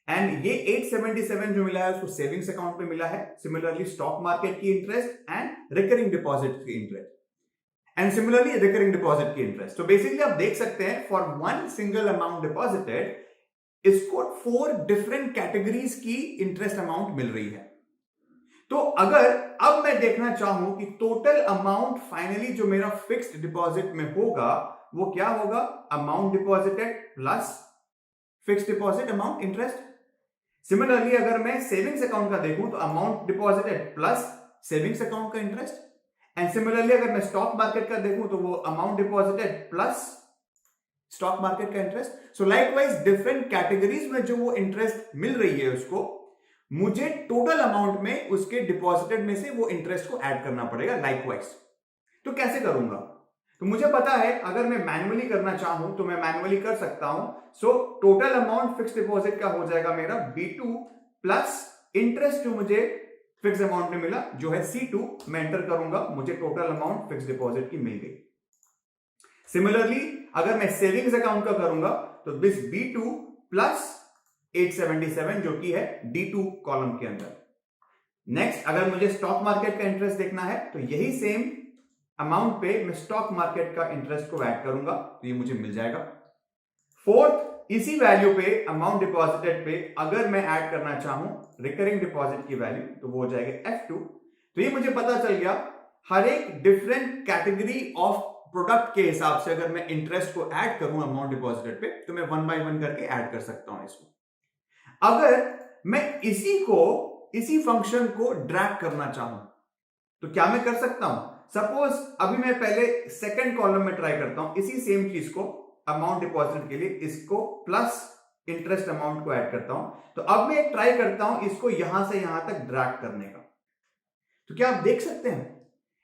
Speaker 1: एंड ये 877 जो मिला है उसको सेविंग्स अकाउंट पे मिला है। सिमिलरली स्टॉक मार्केट की इंटरेस्ट एंड रिकरिंग डिपॉजिट की interest, and similarly recurring deposit की इंटरेस्ट। तो बेसिकली आप देख सकते हैं for one single amount deposited इसको 4 डिफरेंट कैटेगरीज की इंटरेस्ट अमाउंट मिल रही है। तो अगर अब मैं देखना चाहूं कि टोटल अमाउंट फाइनली जो मेरा फिक्स्ड डिपॉजिट में होगा वो क्या होगा, amount deposited plus fixed deposit amount interest. Similarly अगर मैं सेविंग्स अकाउंट का देखूं तो amount deposited plus savings account का इंटरेस्ट, एंड सिमिलरली अगर मैं स्टॉक मार्केट का देखूं तो वो amount deposited plus stock market का interest. So likewise different categories में जो वो इंटरेस्ट मिल रही है उसको मुझे टोटल अमाउंट में उसके डिपॉजिटेड में से वो इंटरेस्ट को ऐड करना पड़ेगा लाइकवाइज। तो कैसे करूंगा, तो मुझे पता है अगर मैं मैन्युअली करना चाहूं तो मैं मैन्युअली कर सकता हूं। So total amount fix deposit का हो जाएगा मेरा B2 प्लस इंटरेस्ट जो मुझे फिक्स अमाउंट में मिला जो है C2, मैं एंटर करूंगा, मुझे टोटल अमाउंट फिक्स डिपॉजिट की मिल गई। सिमिलरली अगर मैं सेविंग्स अकाउंट का करूंगा तो दिस B2 प्लस 877 जो कि है D2 कॉलम के अंदर। नेक्स्ट अगर मुझे स्टॉक मार्केट का इंटरेस्ट देखना है तो यही सेम अमाउंट पे मैं स्टॉक मार्केट का इंटरेस्ट को ऐड करूंगा तो ये मुझे मिल जाएगा। फोर्थ इसी वैल्यू पे अमाउंट डिपॉजिटेड पे अगर मैं ऐड करना चाहूं रिकरिंग डिपॉजिट की वैल्यू तो वो हो जाएगा F2। तो ये मुझे पता चल गया हर एक डिफरेंट कैटेगरी ऑफ प्रोडक्ट के हिसाब से अगर मैं इंटरेस्ट को ऐड करूं अमाउंट डिपॉजिटेड पे तो मैं 1 बाय 1 करके ऐड कर सकता हूं इसको। अगर मैं इसी फंक्शन को ड्रैग करना चाहूं तो क्या मैं कर सकता हूं, सपोज अभी मैं पहले सेकंड कॉलम में ट्राई करता हूं इसी सेम चीज को अमाउंट डिपॉजिट के लिए इसको प्लस इंटरेस्ट अमाउंट को ऐड करता हूं। तो अब मैं ट्राई करता हूं इसको यहां से यहां तक ड्रैग करने का। तो क्या आप देख सकते हैं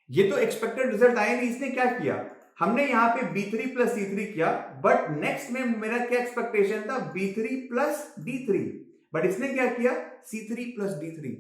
Speaker 1: ये तो एक्सपेक्टेड रिजल्ट आया नहीं, इसने क्या किया, हमने यहां पे B3 प्लस C3 किया बट नेक्स्ट में मेरा क्या एक्सपेक्टेशन था B3 प्लस D3, बट इसने क्या किया C3 प्लस D3।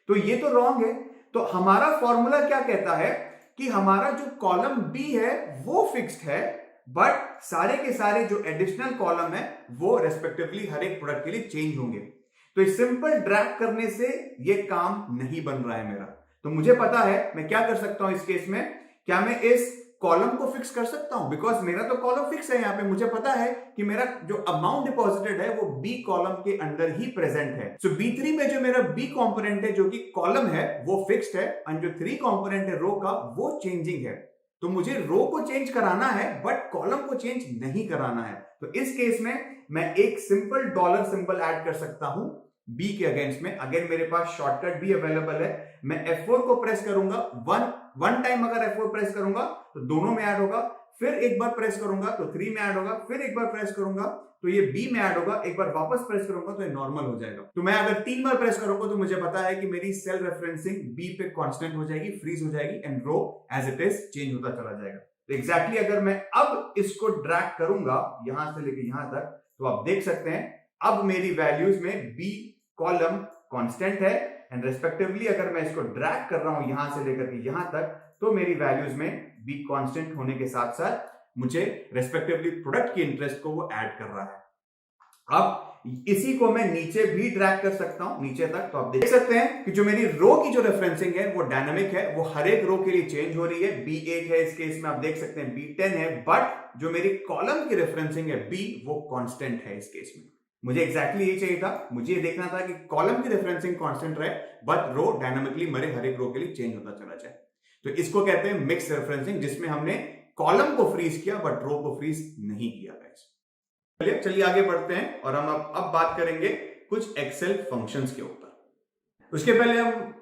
Speaker 1: तो ये तो रॉन्ग है। तो हमारा फॉर्मूला क्या कहता है कि हमारा जो कॉलम B है वो फिक्स्ड है बट सारे के सारे जो एडिशनल कॉलम है वो रेस्पेक्टिवली हर एक प्रोडक्ट के लिए चेंज होंगे। तो इस सिंपल ड्रैग करने से ये काम नहीं बन रहा है मेरा। तो मुझे पता है मैं क्या कर सकता हूं इस केस में, क्या मैं इस कॉलम को फिक्स कर सकता हूं, बिकॉज मेरा तो कॉलम फिक्स है। यहां पे मुझे पता है कि मेरा जो अमाउंट डिपॉजिटेड है वो B कॉलम के अंदर ही प्रेजेंट है। सो B3 में जो मेरा B कंपोनेंट है जो कि कॉलम है वो फिक्स्ड है एंड जो 3 कंपोनेंट है रो का वो चेंजिंग है। तो मुझे रो को चेंज कराना है बट कॉलम को चेंज नहीं कराना है। तो इस केस में मैं एक सिंपल डॉलर सिंबल ऐड कर सकता हूं B के अगेंस्ट में। अगेन मेरे पास शॉर्टकट भी अवेलेबल है, मैं F4 को प्रेस करूंगा, वन टाइम अगर F4 प्रेस करूंगा तो दोनों में ऐड होगा, फिर एक बार प्रेस करूंगा तो 3 में ऐड होगा, फिर एक बार प्रेस करूंगा तो ये B में ऐड होगा, एक बार वापस प्रेस करूंगा तो ये नॉर्मल हो जाएगा। तो मैं अगर 3 बार प्रेस करूंगा तो मुझे पता है कि मेरी सेल रेफरेंसिंग B पे कांस्टेंट हो जाएगी, फ्रीज हो जाएगी and row as it is change होता चला जाएगा। तो एग्जैक्टली अगर मैं अब इसको ड्रैग करूंगा यहां से लेके यहां तक तो आप देख सकते हैं अब मेरी वैल्यूज में B कॉलम कांस्टेंट है एंड रेस्पेक्टिवली अगर मैं इसको ड्रैग कर रहा हूं यहां से लेकर के यहां तक तो मेरी वैल्यूज में B कांस्टेंट होने के साथ साथ मुझे रेस्पेक्टिवली प्रोडक्ट की इंटरेस्ट को वो ऐड कर रहा है। अब इसी को मैं नीचे भी ड्रैग कर सकता हूं नीचे तक। तो आप देख सकते हैं कि जो मेरी रो की जो रेफरेंसिंग है वो डायनामिक है, वो हर एक रो के लिए चेंज हो रही है। B8 है इस केस में, आप देख सकते हैं B10 है, बट जो मेरी कॉलम की रेफरेंसिंग है B वो कांस्टेंट है इस केस में। मुझे एग्जैक्टली यही चाहिए था, मुझे ये देखना था कि कॉलम की रेफरेंसिंग कांस्टेंट रहे बट रो डायनामिकली मेरे हर एक रो के लिए चेंज होता चला जाए। तो इसको कहते हैं मिक्स रेफरेंसिंग, जिसमें हमने कॉलम को फ्रीज किया बट रो को फ्रीज नहीं किया। चलिए आगे बढ़ते हैं और हम अब बात करेंगे कुछ एक्सेल फंक्शंस के ऊपर। उसके पहले हम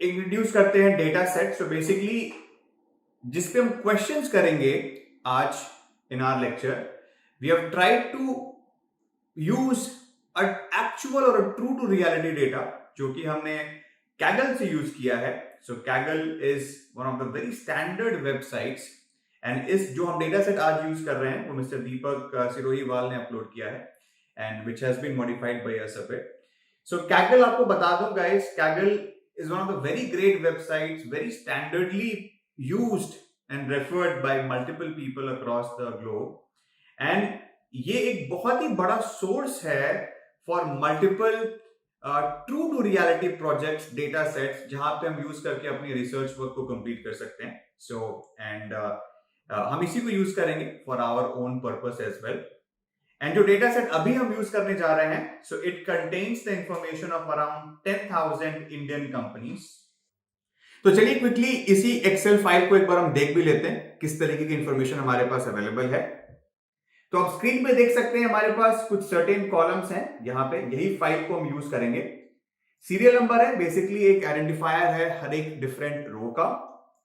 Speaker 1: इंट्रोड्यूस करते हैं डेटा सेट। सो बेसिकली जिस पे हम क्वेश्चंस करेंगे आज in our lecture, we have tried to use a actual और ट्रू टू रियलिटी डेटा जो कि हमने Kaggle से यूज किया है। So Kaggle is one of the very standard websites and इस जो हम डेटा सेट आज यूज कर रहे हैं वो मिस्टर दीपक सिरोहीवाल ने अपलोड किया है and which has been modified by us a bit. So Kaggle आपको बता दूं guys, Kaggle is one of the very great websites, very standardly used and referred by multiple people across the globe and ये एक बहुत ही बड़ा source है for multiple true to reality projects, data sets जहां पे हम यूज करके अपनी रिसर्च वर्क को कंप्लीट कर सकते हैं। सो एंड हम इसी को यूज करेंगे for our own purpose as well. And जो डेटा सेट अभी हम यूज करने जा रहे हैं, so it contains the information of around 10,000 Indian companies. तो चलिए क्विकली इसी एक्सेल फाइल को एक बार हम देख भी लेते हैं किस तरीके की इंफॉर्मेशन हमारे पास अवेलेबल है। तो आप स्क्रीन पे देख सकते हैं हमारे पास कुछ सर्टेन कॉलम्स हैं, यहां पे यही फाइल को हम यूज करेंगे। सीरियल नंबर है, बेसिकली एक आइडेंटिफायर है हर एक डिफरेंट रो का।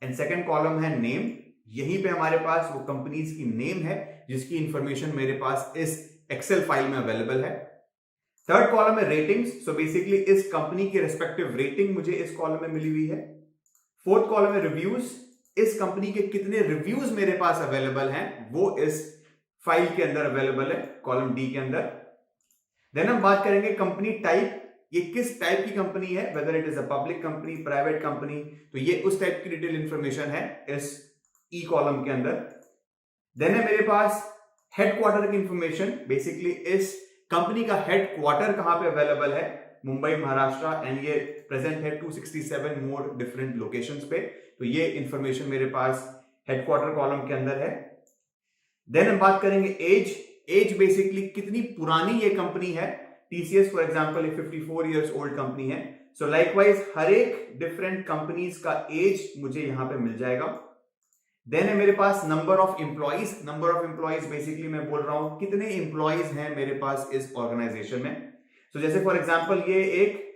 Speaker 1: एंड सेकंड कॉलम है नेम, यहीं पे हमारे पास वो कंपनीज की नेम है जिसकी इंफॉर्मेशन मेरे पास इस एक्सेल फाइल में अवेलेबल है। थर्ड कॉलम है रेटिंग्स, सो बेसिकली इस कंपनी की रेस्पेक्टिव रेटिंग मुझे इस कॉलम में मिली हुई है। फोर्थ कॉलम है रिव्यूज, इस कंपनी के कितने रिव्यूज मेरे पास अवेलेबल हैं वो इस फाइल के अंदर अवेलेबल है, कॉलम डी के अंदर। देन हम बात करेंगे कंपनी टाइप, ये किस टाइप की कंपनी है, weather it is a public company, private company, तो ये उस टाइप की डिटेल इंफॉर्मेशन है इस ई कॉलम के अंदर। देन है मेरे पास हेडक्वार्टर की इंफॉर्मेशन, बेसिकली इस कंपनी का हेडक्वार्टर कहां पे अवेलेबल है, मुंबई महाराष्ट्र, एंड ये प्रेजेंट है 267 मोर डिफरेंट लोकेशंस पे, तो ये इंफॉर्मेशन मेरे पास हेडक्वार्टर कॉलम के अंदर है। देन हम बात करेंगे एज, एज बेसिकली कितनी पुरानी ये कंपनी है, टीसीएस फॉर एग्जांपल एक 54 इयर्स ओल्ड कंपनी है, सो लाइकवाइज हर एक डिफरेंट कंपनीज का एज मुझे यहां पे मिल जाएगा। देन है मेरे पास number of employees, number of employees basically मैं बोल रहा हूं कितने एम्प्लॉइज हैं मेरे पास इस ऑर्गेनाइजेशन में। सो जैसे फॉर एग्जांपल ये एक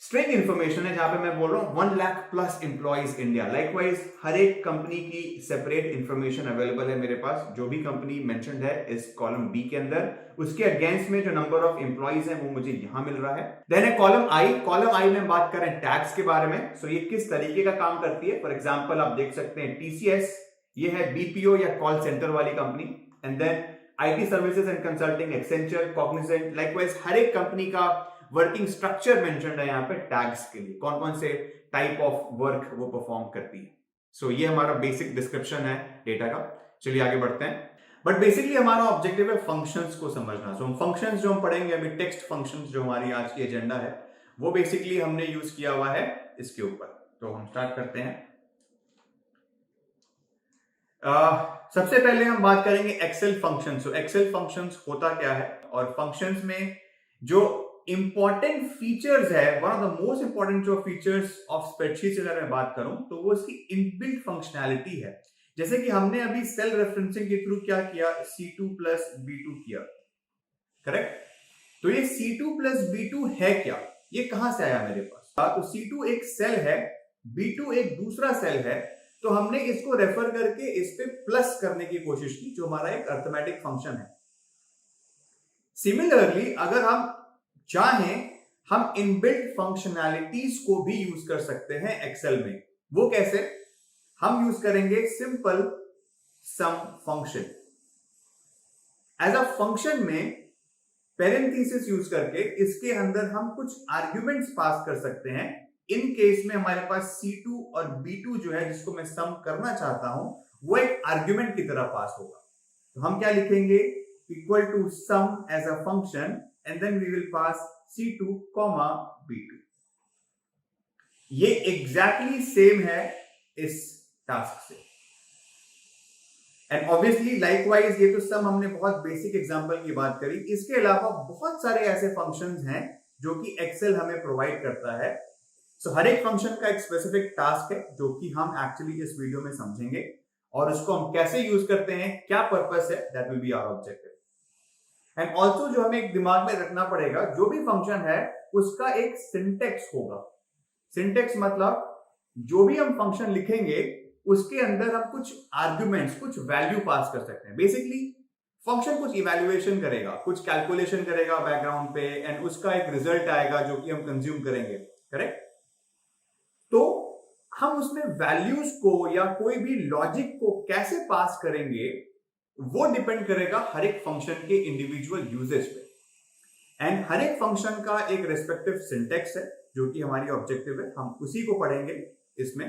Speaker 1: स्ट्रिंग इंफॉर्मेशन है जहां पे मैं बोल रहा हूं 1 lakh plus employees India. Likewise हर एक कंपनी की सेपरेट इंफॉर्मेशन अवेलेबल है मेरे पास, जो भी कंपनी मेंशन्ड है इस कॉलम बी के अंदर, उसके अगेंस्ट में जो नंबर ऑफ एम्प्लॉइज है वो मुझे यहां मिल रहा है। देन है कॉलम आई, कॉलम आई में बात करें टैक्स के बारे में, सो ये किस तरीके का काम करती है। फॉर एग्जाम्पल आप देख सकते हैं टीसीएस, ये है बीपीओ या कॉल सेंटर वाली company, and then IT services and consulting, Accenture, Cognizant, likewise हर एक कंपनी का वर्किंग स्ट्रक्चर मेंशन्ड है यहाँ पे टैग्स के लिए, कौन कौन से टाइप ऑफ वर्क वो परफॉर्म करती है। सो ये हमारा बेसिक डिस्क्रिप्शन है डेटा का। चलिए आगे बढ़ते हैं। बट बेसिकली हमारा ऑब्जेक्टिव है फंक्शंस को समझना। सो हम फंक्शंस जो हम पढ़ेंगे अभी, टेक्स्ट फंक्शंस जो हमारी आज की एजेंडा है, वो बेसिकली हमने यूज किया हुआ है इसके ऊपर। तो हम स्टार्ट करते हैं। सबसे पहले हम बात करेंगे एक्सेल फंक्शंस। सो एक्सेल फंक्शंस होता क्या है, और फंक्शंस में जो इंपॉर्टेंट फीचर्स है, one of the most important जो फीचर्स ऑफ स्प्रेडशीट अगर मैं बात करूं तो वो इसकी इनबिल्ट फंक्शनैलिटी है। जैसे कि हमने अभी सेल रेफरेंसिंग के थ्रू क्या किया, C2 प्लस B2 किया, करेक्ट। तो ये C2 प्लस B2 है क्या, ये कहां से आया मेरे पास, तो C2 एक सेल है, B2 एक दूसरा सेल है, तो हमने इसको रेफर करके इस पे प्लस करने की कोशिश की, जो हमारा एक अरिथमेटिक फंक्शन है। सिमिलरली अगर हम चाहें, हम इनबिल्ट फंक्शनैलिटीज को भी यूज कर सकते हैं एक्सेल में। वो कैसे, हम यूज करेंगे simple sum function. As a function में पेरेंथेसिस यूज करके इसके अंदर हम कुछ आर्ग्यूमेंट्स पास कर सकते हैं। इन केस में हमारे पास C2 और B2 जो है, जिसको मैं सम करना चाहता हूं, वो एक आर्ग्यूमेंट की तरह पास होगा। तो हम क्या लिखेंगे, equal to sum as a function, and then we will pass C2, B2। ये एग्जैक्टली सेम है इस टास्क से। एंड ऑब्वियसली लाइकवाइज ये तो सम हमने बहुत बेसिक एग्जांपल की बात करी, इसके अलावा बहुत सारे ऐसे फंक्शंस हैं जो कि एक्सेल हमें प्रोवाइड करता है। सो हर एक फंक्शन का एक स्पेसिफिक टास्क है जो कि हम एक्चुअली इस वीडियो में समझेंगे, और उसको हम कैसे यूज करते हैं, क्या पर्पस है, that will be our objective. And also जो हमें एक दिमाग में रखना पड़ेगा, जो भी फंक्शन है उसका एक सिंटेक्स होगा। सिंटेक्स मतलब जो भी हम फंक्शन लिखेंगे उसके अंदर हम कुछ आर्ग्यूमेंट्स, कुछ वैल्यू पास कर सकते हैं। बेसिकली फंक्शन कुछ इवैल्यूएशन करेगा, कुछ कैलकुलेशन करेगा बैकग्राउंड पे, एंड उसका एक रिजल्ट आएगा जो कि हम कंज्यूम करेंगे, करेक्ट। तो हम उसमें वैल्यूज को या कोई भी लॉजिक को कैसे पास करेंगे वो डिपेंड करेगा हर एक फंक्शन के इंडिविजुअल यूजेज पे। एंड हर एक फंक्शन का एक रेस्पेक्टिव सिंटेक्स है जो कि हमारी ऑब्जेक्टिव है, हम उसी को पढ़ेंगे इसमें।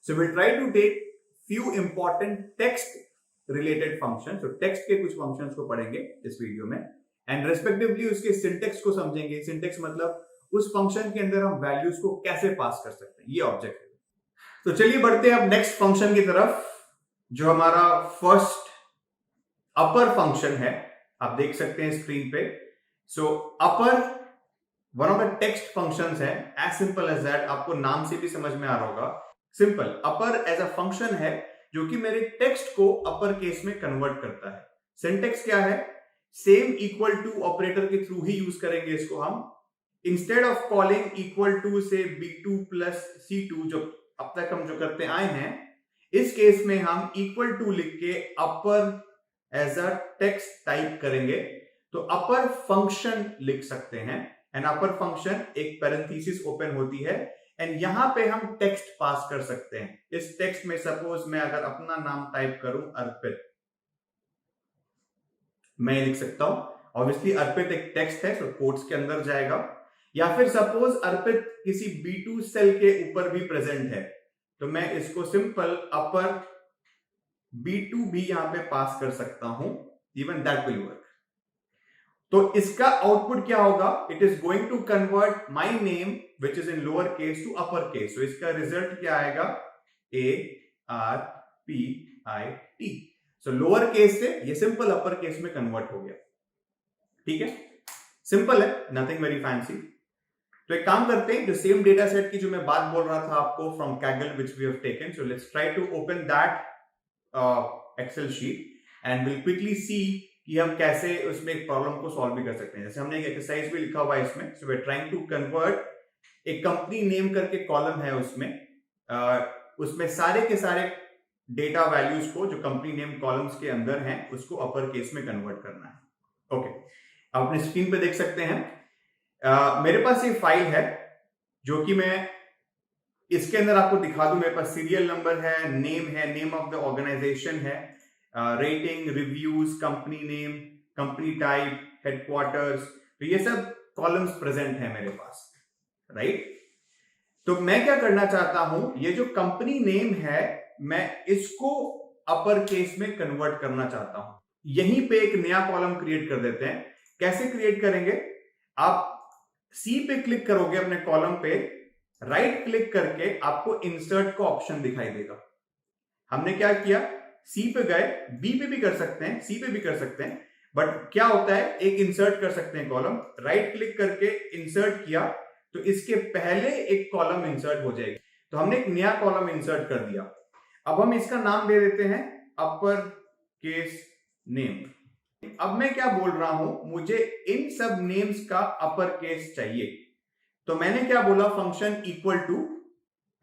Speaker 1: So will try to take few important text related function, तो टेक्स्ट के कुछ फंक्शंस को पढ़ेंगे इस वीडियो में, एंड रेस्पेक्टिवली उसके सिंटेक्स को समझेंगे। सिंटेक्स मतलब उस फंक्शन के अंदर हम वैल्यूज को कैसे पास कर सकते हैं, ये ऑब्जेक्टिव। तो चलिए बढ़ते हैं अब नेक्स्ट फंक्शन की तरफ, जो हमारा फर्स्ट अपर फंक्शन है, आप देख सकते हैं स्क्रीन पे। So upper one of the text functions है, एज सिंपल एज दैट, आपको नाम से भी समझ में आ रहा होगा। Simple, upper as a function है जो कि मेरे टेक्स्ट को अपर केस में कन्वर्ट करता है। सिंटेक्स क्या है, सेम इक्वल टू ऑपरेटर के थ्रू ही यूज करेंगे इसको हम। Instead of calling equal to से B2 प्लस C2 जो अब तक हम जो करते आए हैं, इस केस में हम इक्वल टू लिख के upper as a text type करेंगे तो अपर फंक्शन लिख सकते हैं। एंड अपर फंक्शन एक पैरेंथेसिस ओपन होती है एंड यहां पे हम टेक्स्ट पास कर सकते हैं। इस टेक्स्ट में सपोज मैं अगर अपना नाम टाइप करूं अर्पित, मैं लिख सकता हूं। ऑब्वियसली अर्पित एक टेक्स्ट है तो कोट्स के अंदर जाएगा। या फिर सपोज अर्पित किसी B2 सेल के ऊपर भी प्रेजेंट है तो मैं इसको सिंपल अपर B2 भी यहां पे पास कर सकता हूं, इवन दैट विल वर्क। तो इसका आउटपुट क्या होगा, it is going to convert my name which is in lower case to upper case. तो इसका रिजल्ट क्या आएगा, ARPIT। सो लोअर केस से ये सिंपल अपर केस में कन्वर्ट हो गया। ठीक है, सिंपल है, नथिंग वेरी फैंसी। तो एक काम करते हैं, जो सेम डेटा सेट की जो मैं बात बोल रहा था आपको from Kaggle which we have taken, so let's try to open that Excel sheet and we'll quickly see कि हम कैसे उसमें एक प्रॉब्लम को सॉल्व भी कर सकते हैं। जैसे हमने एक एक्सरसाइज भी लिखा हुआ है इसमें, so we're trying to convert एक कंपनी नेम करके कॉलम है उसमें सारे के सारे डेटा वैल्यूज को जो कंपनी नेम कॉलम्स के अंदर हैं उसको अपर केस में कन्वर्ट करना है। ओके, आप अपने स्क्रीन पे देख सकते हैं। मेरे पास ये फाइल है जो कि मैं इसके अंदर आपको दिखा दूं। मेरे पास सीरियल नंबर है, नेम ऑफ द ऑर्गेनाइजेशन है, rating, reviews, company name, company type, headquarters, तो ये सब कॉलम्स प्रेजेंट है मेरे पास, राइट। तो मैं क्या करना चाहता हूं, ये जो कंपनी नेम है मैं इसको अपर केस में कन्वर्ट करना चाहता हूं। यहीं पे एक नया कॉलम क्रिएट कर देते हैं। कैसे क्रिएट करेंगे, आप C पे क्लिक करोगे अपने कॉलम पे, राइट क्लिक करके आपको इंसर्ट का ऑप्शन दिखाई देगा। हमने क्या किया, C पे गए, B पे भी कर सकते हैं, C पे भी कर सकते हैं, बट क्या होता है, एक इंसर्ट कर सकते हैं कॉलम, राइट क्लिक करके इंसर्ट किया तो इसके पहले एक कॉलम इंसर्ट हो जाएगी। तो हमने एक नया कॉलम इंसर्ट कर दिया। अब हम इसका नाम दे देते हैं अपर केस नेम। अब मैं क्या बोल रहा हूं, मुझे इन सब नेम्स का अपर केस चाहिए। तो मैंने क्या बोला, function equal to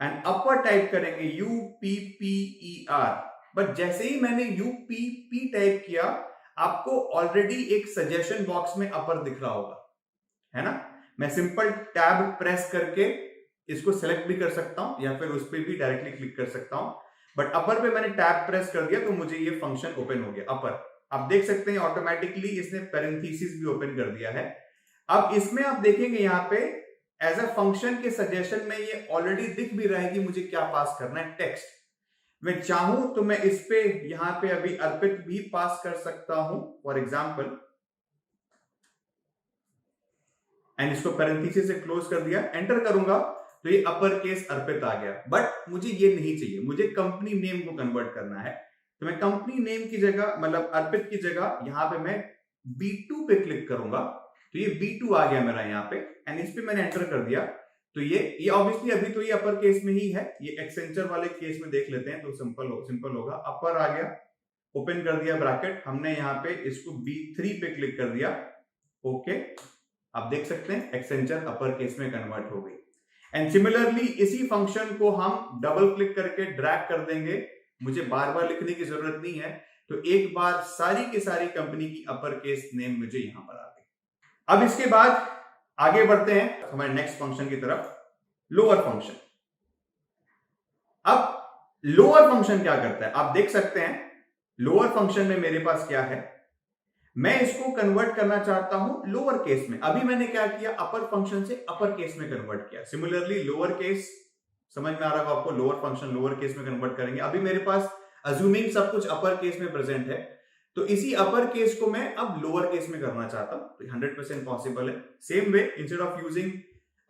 Speaker 1: and upper type करेंगे UPPER। बट जैसे ही मैंने UPP टाइप किया आपको ऑलरेडी एक सजेशन बॉक्स में अपर दिख रहा होगा, है ना। मैं सिंपल टैब प्रेस करके इसको सेलेक्ट भी कर सकता हूं या फिर उस पर भी डायरेक्टली क्लिक कर सकता हूं। बट अपर पे मैंने टैब प्रेस कर दिया तो मुझे ये फंक्शन ओपन हो गया अपर। आप देख सकते हैं ऑटोमेटिकली इसने पैरेंथेसिस भी ओपन कर दिया है। अब इसमें आप देखेंगे यहाँ पे एज अ फंक्शन के सजेशन में ये ऑलरेडी दिख भी रहा है कि मुझे क्या पास करना है, टेक्स्ट। मैं चाहूं तो मैं इस पे यहां पे अभी अर्पित भी पास कर सकता हूं फॉर एग्जाम्पल, एंड इसको पैरेंथेसिस से क्लोज कर दिया, एंटर करूंगा तो ये अपर केस अर्पित आ गया। बट मुझे ये नहीं चाहिए, मुझे कंपनी नेम को कन्वर्ट करना है। तो मैं कंपनी नेम की जगह, मतलब अर्पित की जगह, यहां पे मैं B2 पे क्लिक करूंगा तो ये B2 आ गया मेरा यहाँ पे, एंड इस पे मैंने एंटर कर दिया तो ये ऑब्वियसली अभी तो ये अपर केस में ही है। ये एक्सेंचर वाले केस में देख लेते हैं तो सिंपल होगा, अपर आ गया, ओपन कर दिया ब्रैकेट, हमने यहाँ पे इसको B3 पे क्लिक कर दिया, ओके। आप देख सकते हैं एक्सेंचर अपर केस में कन्वर्ट हो गई। एंड सिमिलरली इसी फंक्शन को हम डबल क्लिक करके ड्रैग कर देंगे, मुझे बार बार लिखने की जरूरत नहीं है, तो एक बार सारी की सारी कंपनी की अपर केस नेम मुझे यहां पर आ गई। अब इसके बाद आगे बढ़ते हैं हमारे नेक्स्ट फंक्शन की तरफ, लोअर फंक्शन। अब लोअर फंक्शन क्या करता है, आप देख सकते हैं लोअर फंक्शन में मेरे पास क्या है, मैं इसको कन्वर्ट करना चाहता हूं लोअर केस में। अभी मैंने क्या किया, अपर फंक्शन से अपर केस में कन्वर्ट किया। सिमिलरली लोअर केस, समझ में आ रहा होगा आपको, लोअर फंक्शन लोअर केस में कन्वर्ट करेंगे। अभी मेरे पास अज्यूमिंग सब कुछ अपर केस में प्रेजेंट है, तो इसी अपर केस को मैं अब लोअर केस में करना चाहता हूं, तो 100% पॉसिबल है। Same way, instead of using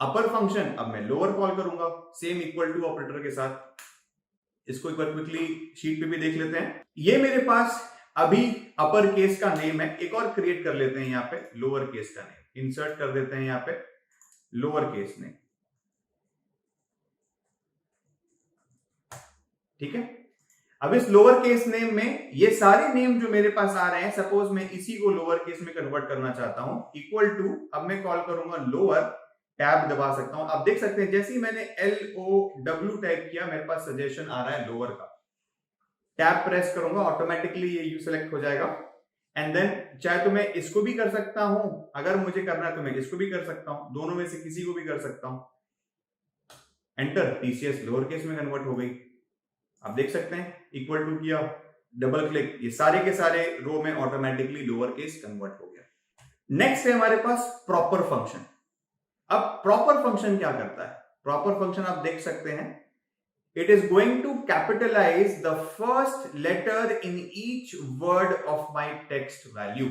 Speaker 1: upper function अब मैं लोअर कॉल करूंगा सेम इक्वल टू ऑपरेटर के साथ। इसको एक बार क्विकली शीट पे भी देख लेते हैं। ये मेरे पास अभी अपर केस का नेम है, एक और क्रिएट कर लेते हैं यहाँ पे लोअर केस का नेम, इंसर्ट कर देते हैं यहाँ पे लोअर केस नेम, ठीक है। अब इस लोअर केस नेम में ये सारे नेम जो मेरे पास आ रहे हैं, सपोज मैं इसी को लोअर केस में कन्वर्ट करना चाहता हूं, इक्वल टू, अब मैं कॉल करूंगा लोअर, टैब दबा सकता हूं। आप देख सकते हैं जैसे ही मैंने LOW टाइप किया मेरे पास सजेशन आ रहा है लोअर का, टैब प्रेस करूंगा ऑटोमेटिकली ये यू सेलेक्ट हो जाएगा। एंड देन चाहे तो मैं इसको भी कर सकता हूं, अगर मुझे करना है तो मैं इसको भी कर सकता हूं, दोनों में से किसी को भी कर सकता हूं। एंटर, TCS लोअर केस में कन्वर्ट हो गई। आप देख सकते हैं इक्वल टू किया, डबल क्लिक, ये सारे के सारे रो में ऑटोमेटिकली लोअर केस कन्वर्ट हो गया। नेक्स्ट है हमारे पास प्रॉपर फंक्शन। अब प्रॉपर फंक्शन क्या करता है? प्रॉपर फंक्शन आप देख सकते हैं, it is going to capitalize the first letter in each word of my text value।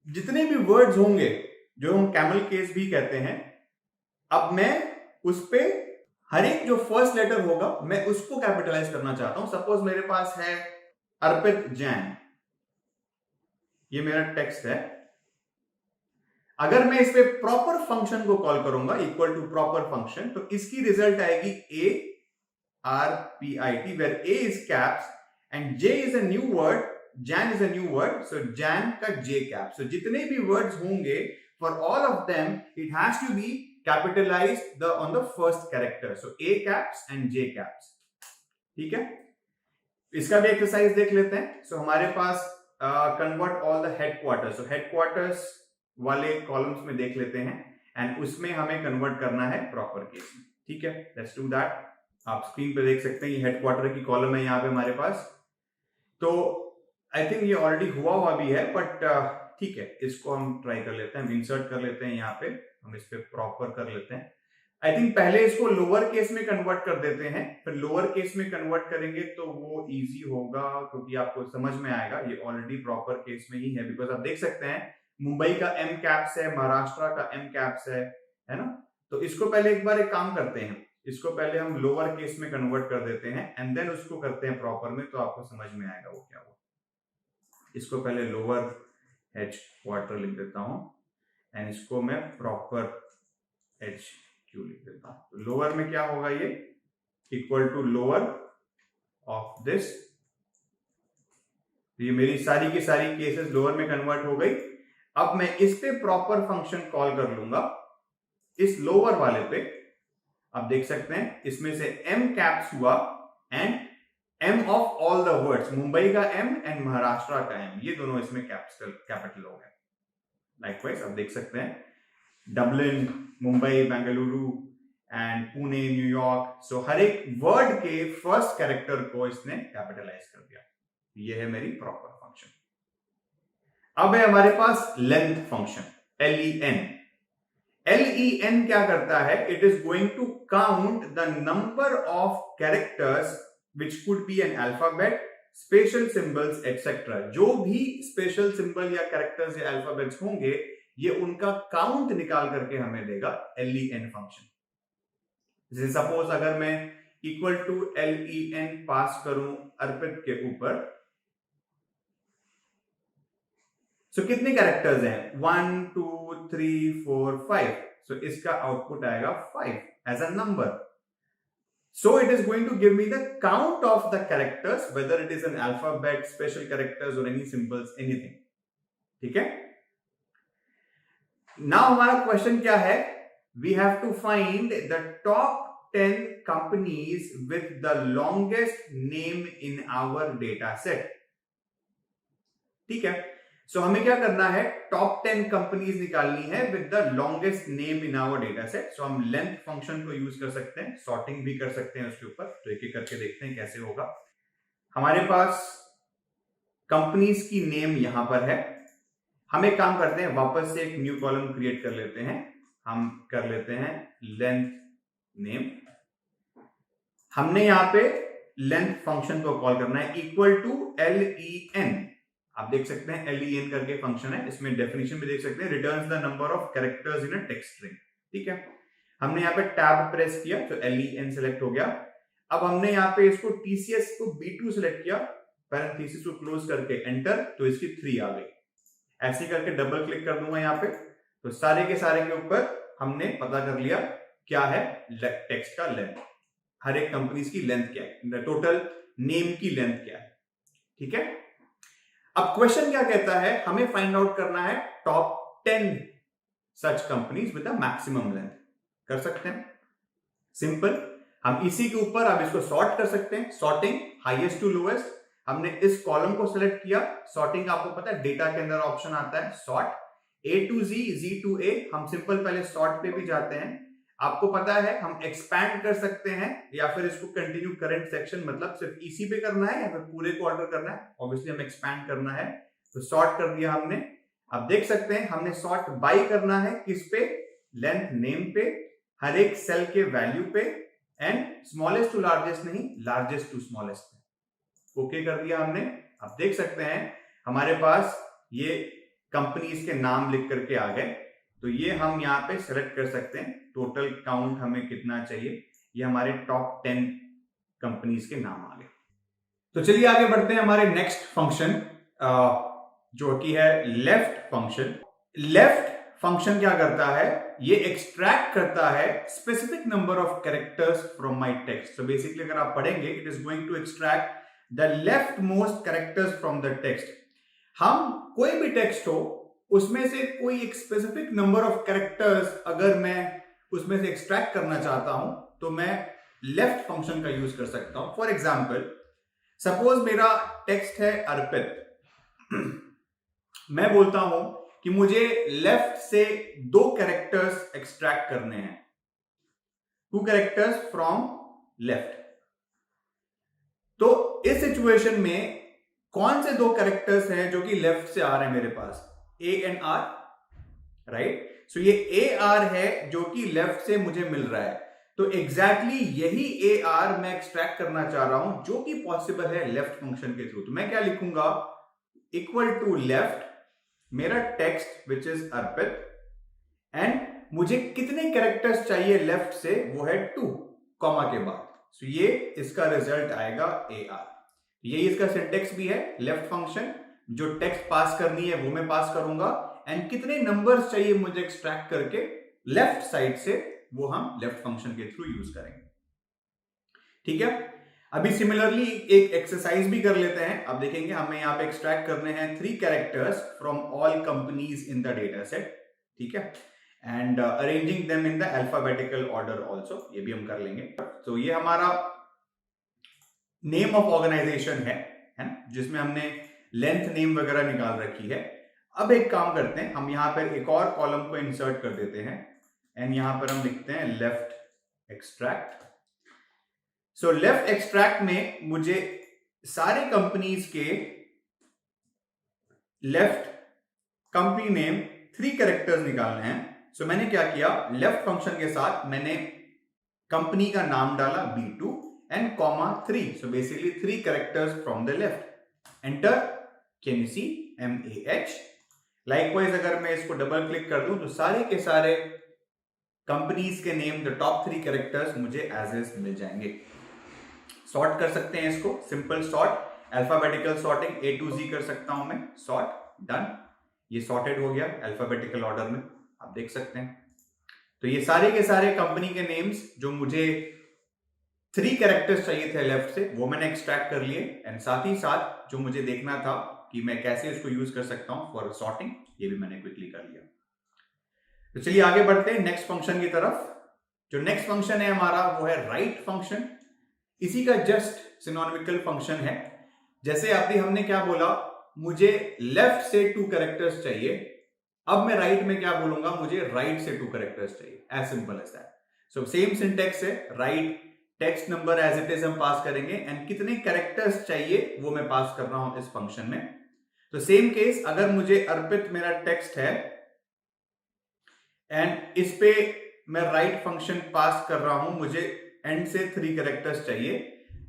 Speaker 1: जितने भी वर्ड्स होंगे जो हम कैमल केस भी कहते हैं, अब मैं उस पे हर एक जो फर्स्ट लेटर होगा मैं उसको कैपिटलाइज करना चाहता हूं। सपोज मेरे पास है अर्पित जैन, ये मेरा टेक्स्ट है। अगर मैं इस पे प्रॉपर फंक्शन को कॉल करूंगा, इक्वल टू प्रॉपर फंक्शन, तो इसकी रिजल्ट आएगी ARPIT, where A is caps and J is a new word, Jain is a new word, so Jain का J कैप। सो जितने भी वर्ड्स होंगे, for all of them it has to be capitalised on the first character, so A caps and J caps, ठीक है। इसका भी exercise देख लेते हैं। सो हमारे पास convert all the headquarters, so headquarters वाले कॉलम्स में देख लेते हैं एंड उसमें हमें कन्वर्ट करना है प्रॉपर केस में, ठीक है। Let's do that. आप स्क्रीन पे देख सकते हैं ये हेडक्वार्टर की कॉलम है यहाँ पे हमारे पास। तो आई थिंक ये ऑलरेडी हुआ भी है, बट ठीक है, इसको हम ट्राई कर लेते हैं, हम इंसर्ट कर लेते हैं यहाँ पे, हम इस पे प्रॉपर कर लेते हैं। आई थिंक पहले इसको लोअर केस में कन्वर्ट कर देते हैं, फिर लोअर केस में कन्वर्ट करेंगे तो वो इजी होगा, क्योंकि आपको समझ में आएगा ये ऑलरेडी प्रॉपर केस में ही है। बिकॉज आप देख सकते हैं मुंबई का M कैप्स है, महाराष्ट्र का M कैप्स है ना। तो इसको पहले एक बार एक काम करते हैं, इसको पहले हम लोअर केस में कन्वर्ट कर देते हैं एंड देन उसको करते हैं प्रॉपर में, तो आपको समझ में आएगा वो क्या हुआ। इसको पहले लोअर हेडक्वार्टर लिख देता हूं एंड इसको मैं प्रॉपर HQ लिख देता हूं। तो लोअर में क्या होगा, ये equal to lower of this, ये मेरी सारी की सारी केसेस लोअर में कन्वर्ट हो गई। अब मैं इस पे प्रॉपर फंक्शन कॉल कर लूंगा, इस लोअर वाले पे। आप देख सकते हैं इसमें से M कैप्स हुआ and M of all the words, Mumbai का M एंड महाराष्ट्र का M, ये दोनों इसमें कैपिटल हो गए। लाइकवाइज आप देख सकते हैं Dublin, Mumbai, Bengaluru and Pune, New York, so हर एक वर्ड के फर्स्ट कैरेक्टर को इसने कैपिटलाइज कर दिया। ये है मेरी प्रॉपर फंक्शन। अब है हमारे पास लेंथ फंक्शन, LEN। LEN क्या करता है? It is going to count the number of characters which could be an alphabet, special symbols etcetera. जो भी स्पेशल सिंबल या कैरेक्टर्स या अल्फाबेट्स होंगे, ये उनका काउंट निकाल करके हमें देगा LEN फंक्शन। जैसे सपोज अगर मैं इक्वल टू LEN पास करूं अर्पित के ऊपर, सो कितने कैरेक्टर्स हैं? 1 2 3 4 5, सो इसका आउटपुट आएगा 5 as a number. So it is going to give me the count of the characters, whether it is an alphabet, special characters और एनी सिंबल्स, एनीथिंग, ठीक है। नाउ हमारा क्वेश्चन क्या है? We have to find the top 10 companies with the longest name in our data set, ठीक है। सो हमें क्या करना है? टॉप 10 कंपनीज निकालनी है with the longest name in our data set. So हम लेंथ फंक्शन को यूज कर सकते हैं, सॉर्टिंग भी कर सकते हैं उसके ऊपर। तो एक एक करके देखते हैं कैसे होगा। हमारे पास कंपनीज की नेम यहां पर है। हम एक काम करते हैं, वापस से एक न्यू कॉलम क्रिएट कर लेते हैं। हम कर लेते हैं लेंथ नेम। हमने यहां पे लेंथ फंक्शन को कॉल करना है इक्वल टू LEN। आप देख सकते हैं LEN करके फंक्शन है, इसमें डेफिनेशन भी देख सकते हैं, returns the number of characters in a text string, ठीक है। हमने यहाँ पे टैब प्रेस किया तो LEN सेलेक्ट हो गया। अब हमने यहाँ पे इसको TCS को B2 सेलेक्ट किया पैरेंथेसिस को क्लोज करके एंटर, तो इसकी 3 आ गई। ऐसे करके डबल क्लिक कर दूंगा यहाँ पे, तो सारे के सारे के ऊपर हमने पता कर लिया क्या है टेक्स्ट का लेंथ, हर एक कंपनीज की लेंथ क्या है, टोटल नेम की लेंथ क्या है। ठीक है, अब क्वेश्चन क्या कहता है, हमें फाइंड आउट करना है top 10 such companies with the maximum length. कर सकते हैं, सिंपल, हम इसी के ऊपर अब इसको सॉर्ट कर सकते हैं, सॉर्टिंग हाईएस्ट टू लोएस्ट। हमने इस कॉलम को सिलेक्ट किया, सॉर्टिंग आपको पता है डेटा के अंदर ऑप्शन आता है sort, A to Z, Z to A। हम सिंपल पहले सॉर्ट पे भी जाते हैं, आपको पता है हम एक्सपैंड कर सकते हैं या फिर इसको कंटिन्यू करंट सेक्शन, मतलब सिर्फ इसी पे करना है या फिर पूरे को ऑर्डर करना है। ऑब्वियसली हमें एक्सपैंड करना है, तो सॉर्ट कर दिया हमने। अब देख सकते हैं हमने सॉर्ट बाय करना है किस पे, लेंथ नेम पे, हर एक सेल के वैल्यू पे, एंड स्मॉलेस्ट टू लार्जेस्ट नहीं, लार्जेस्ट टू स्मॉलेस्ट पे। ओके कर दिया हमने। अब देख सकते हैं हमारे पास ये कंपनीज के नाम लिख करके आ गए, तो ये हम यहाँ पे सिलेक्ट कर सकते हैं टोटल काउंट हमें कितना चाहिए। ये हमारे टॉप 10 कंपनीज के नाम आ गए। तो चलिए आगे बढ़ते हैं हमारे नेक्स्ट फंक्शन जो कि है लेफ्ट फंक्शन। लेफ्ट फंक्शन क्या करता है, ये एक्सट्रैक्ट करता है specific number of characters from my text. So basically अगर आप पढ़ेंगे, it is going to extract the leftmost characters from the text. हम कोई भी टेक्स्ट हो उसमें से कोई एक स्पेसिफिक नंबर ऑफ कैरेक्टर्स अगर मैं उसमें से एक्सट्रैक्ट करना चाहता हूं तो मैं लेफ्ट फंक्शन का यूज कर सकता हूं। फॉर एग्जाम्पल, सपोज मेरा टेक्स्ट है अर्पित, मैं बोलता हूं कि मुझे लेफ्ट से 2 कैरेक्टर्स एक्सट्रैक्ट करने हैं, 2 कैरेक्टर्स फ्रॉम लेफ्ट। तो इस सिचुएशन में कौन से 2 कैरेक्टर्स हैं जो कि लेफ्ट से आ रहे हैं मेरे पास, A एंड R, राइट। सो ये AR है जो कि लेफ्ट से मुझे मिल रहा है, तो एग्जैक्टली यही AR मैं एक्सट्रैक्ट करना चाह रहा हूं जो कि पॉसिबल है लेफ्ट फंक्शन के थ्रू। तो मैं क्या लिखूंगा, इक्वल टू लेफ्ट मेरा text which is Arpit, and मुझे कितने कैरेक्टर्स चाहिए लेफ्ट से, वो है 2 कॉमा के बाद। सो ये इसका रिजल्ट आएगा AR। यही इसका सिंटेक्स भी है, लेफ्ट फंक्शन जो टेक्स्ट पास करनी है वो मैं पास करूंगा, एंड कितने नंबर्स चाहिए मुझे एक्सट्रैक्ट करके लेफ्ट साइड से, वो हम लेफ्ट फंक्शन के थ्रू यूज करेंगे। ठीक है, अभी सिमिलरली एक एक्सरसाइज भी कर लेते हैं। अब देखेंगे हमें यहाँ पे एक्सट्रैक्ट करने हैं 3 characters from all companies in the data set. ठीक है, and arranging them in the alphabetical order also, ये भी हम कर लेंगे। तो ये हमारा नेम ऑफ ऑर्गेनाइजेशन है ना, जिसमें हमने लेंथ नेम वगैरह निकाल रखी है। अब एक काम करते हैं, हम यहां पर एक और कॉलम को इंसर्ट कर देते हैं, एंड यहां पर हम लिखते हैं left extract. So left extract में मुझे सारे कंपनीज के लेफ्ट कंपनी नेम 3 कैरेक्टर्स निकालने हैं। सो मैंने क्या किया, लेफ्ट फंक्शन के साथ मैंने कंपनी का नाम डाला B2 and comma 3, so basically 3 characters from the left. Enter, can you see MAH। Likewise अगर मैं इसको डबल क्लिक कर दूं तो सारे के सारे कंपनीज के नेम, द टॉप 3 कैरेक्टर्स मुझे एज इज मिल जाएंगे। सॉर्ट कर सकते हैं इसको, simple sort, alphabetical sorting A to Z कर सकता हूं मैं, सॉर्ट, डन। ये सॉर्टेड हो गया अल्फाबेटिकल ऑर्डर में, आप देख सकते हैं। तो ये सारे के सारे कंपनी के नेम्स जो मुझे 3 कैरेक्टर्स चाहिए थे लेफ्ट से, वो मैंने एक्सट्रैक्ट कर लिए, एंड साथ ही साथ जो मुझे देखना था कि मैं कैसे इसको यूज कर सकता हूं फॉर सॉर्टिंग, ये भी मैंने क्विकली कर लिया। तो चलिए आगे बढ़ते हैं नेक्स्ट फंक्शन की तरफ। जो नेक्स्ट फंक्शन है हमारा वो है राइट फंक्शन। इसी का जस्ट सिनोनिमिकल फंक्शन है। जैसे अभी हमने क्या बोला, मुझे लेफ्ट से 2 कैरेक्टर्स चाहिए, अब मैं राइट में क्या बोलूंगा, मुझे राइट से 2 कैरेक्टर्स चाहिए, as simple as that. So same syntax है, right text number as it is हम पास करेंगे, एंड कितने कैरेक्टर्स चाहिए वो मैं पास कर रहा हूं इस फंक्शन में। तो सेम केस, अगर मुझे अर्पित मेरा टेक्स्ट है एंड इस पे मैं राइट फंक्शन पास कर रहा हूं, मुझे एंड से 3 कैरेक्टर्स चाहिए,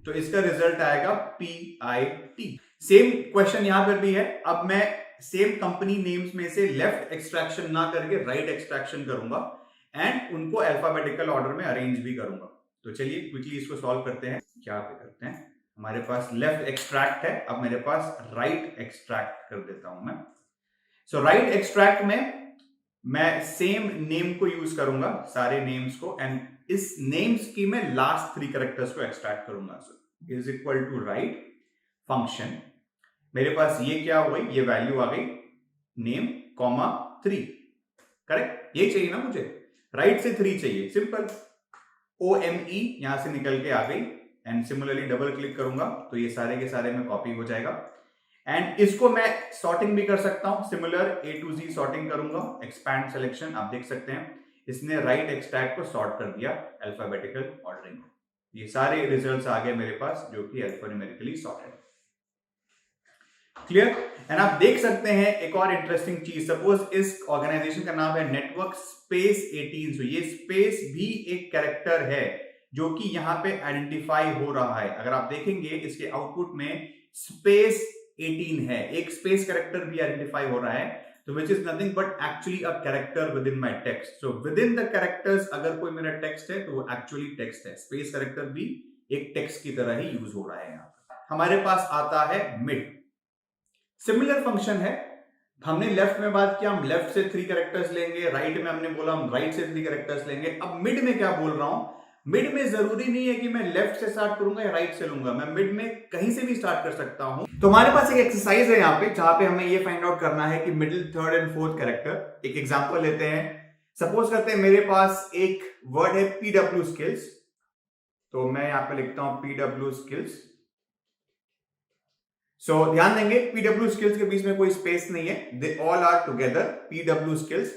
Speaker 1: तो इसका रिजल्ट आएगा PIT। सेम क्वेश्चन यहां पर भी है। अब मैं सेम कंपनी नेम्स में से लेफ्ट एक्सट्रैक्शन ना करके राइट एक्सट्रैक्शन करूंगा, एंड उनको अल्फाबेटिकल ऑर्डर में अरेंज भी करूंगा। तो चलिए क्विकली इसको सॉल्व करते हैं। क्या पे करते हैं, हमारे पास लेफ्ट एक्सट्रैक्ट है, अब मेरे पास राइट एक्सट्रैक्ट कर देता हूं मैं। सो राइट एक्सट्रैक्ट में मैं सेम नेम को यूज करूंगा, सारे नेम्स को, एंड इस नेम्स की मैं लास्ट 3 कैरेक्टर्स को एक्सट्रैक्ट करूंगा। So is equal to right function, मेरे पास ये क्या हो गई, ये वैल्यू आ गई नेम कॉमा 3, करेक्ट, ये चाहिए ना मुझे, राइट से 3 चाहिए, सिंपल, OME यहां से निकल के आ गई, एंड सिमिलरली डबल क्लिक करूंगा तो ये सारे के सारे में कॉपी हो जाएगा। एंड इसको मैं सॉर्टिंग भी कर सकता हूं, similar A to Z sorting करूंगा, एक्सपैंड सिलेक्शन, आप देख सकते हैं इसने राइट एक्सट्रैक्ट को सॉर्ट कर दिया अल्फाबेटिकल ऑर्डरिंग। ये सारे रिजल्ट्स आ गए मेरे पास जो कि अल्फान्यूमेरिकली सॉर्टेड। क्लियर? एंड आप देख सकते हैं एक और इंटरेस्टिंग चीज, सपोज इस ऑर्गेनाइजेशन का नाम है नेटवर्क स्पेस 18, so ये स्पेस भी एक कैरेक्टर है जो कि यहां पे आइडेंटिफाई हो रहा है। अगर आप देखेंगे इसके आउटपुट में स्पेस 18 है, एक स्पेस कैरेक्टर भी आइडेंटिफाई हो रहा है, तो which is nothing but actually a character with in my text. So with in the characters अगर कोई मेरा टेक्स्ट है तो वो एक्चुअली टेक्स्ट है, स्पेस कैरेक्टर भी एक टेक्स्ट की तरह ही यूज हो रहा है। यहाँ पर हमारे पास आता है मिड, सिमिलर फंक्शन है, हमने लेफ्ट में बात किया, हम लेफ्ट से 3 कैरेक्टर्स लेंगे, राइट में हमने बोला हम राइट से 3 कैरेक्टर्स लेंगे। अब मिड में क्या बोल रहा हूं, मिड में जरूरी नहीं है कि मैं लेफ्ट से स्टार्ट करूंगा या राइट से लूंगा, मैं मिड में कहीं से भी स्टार्ट कर सकता हूं। तो हमारे पास एक एक्सरसाइज है यहाँ पे जहां पे हमें ये फाइंड आउट करना है कि middle, third and fourth character. एक एग्जांपल लेते हैं, सपोज करते हैं मेरे पास एक वर्ड है PW स्किल्स, तो मैं यहां पे लिखता हूं PW स्किल्स। सो ध्यान देंगे PW स्किल्स के बीच में कोई स्पेस नहीं है, they all are together PW skills.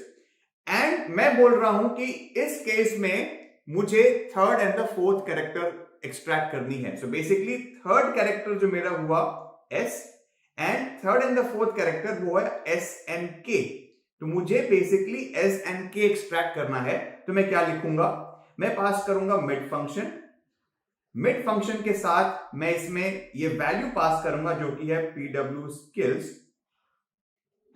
Speaker 1: And मैं बोल रहा हूं कि इस केस में मुझे third and the fourth character extract करनी है। सो बेसिकली थर्ड कैरेक्टर जो मेरा हुआ S, and third and the fourth character वो है SNK। तो मुझे बेसिकली SNK एक्सट्रैक्ट करना है, तो मैं क्या लिखूंगा, मैं पास करूंगा मिड फंक्शन, मिड फंक्शन के साथ मैं इसमें ये वैल्यू पास करूंगा जो कि है PW skills.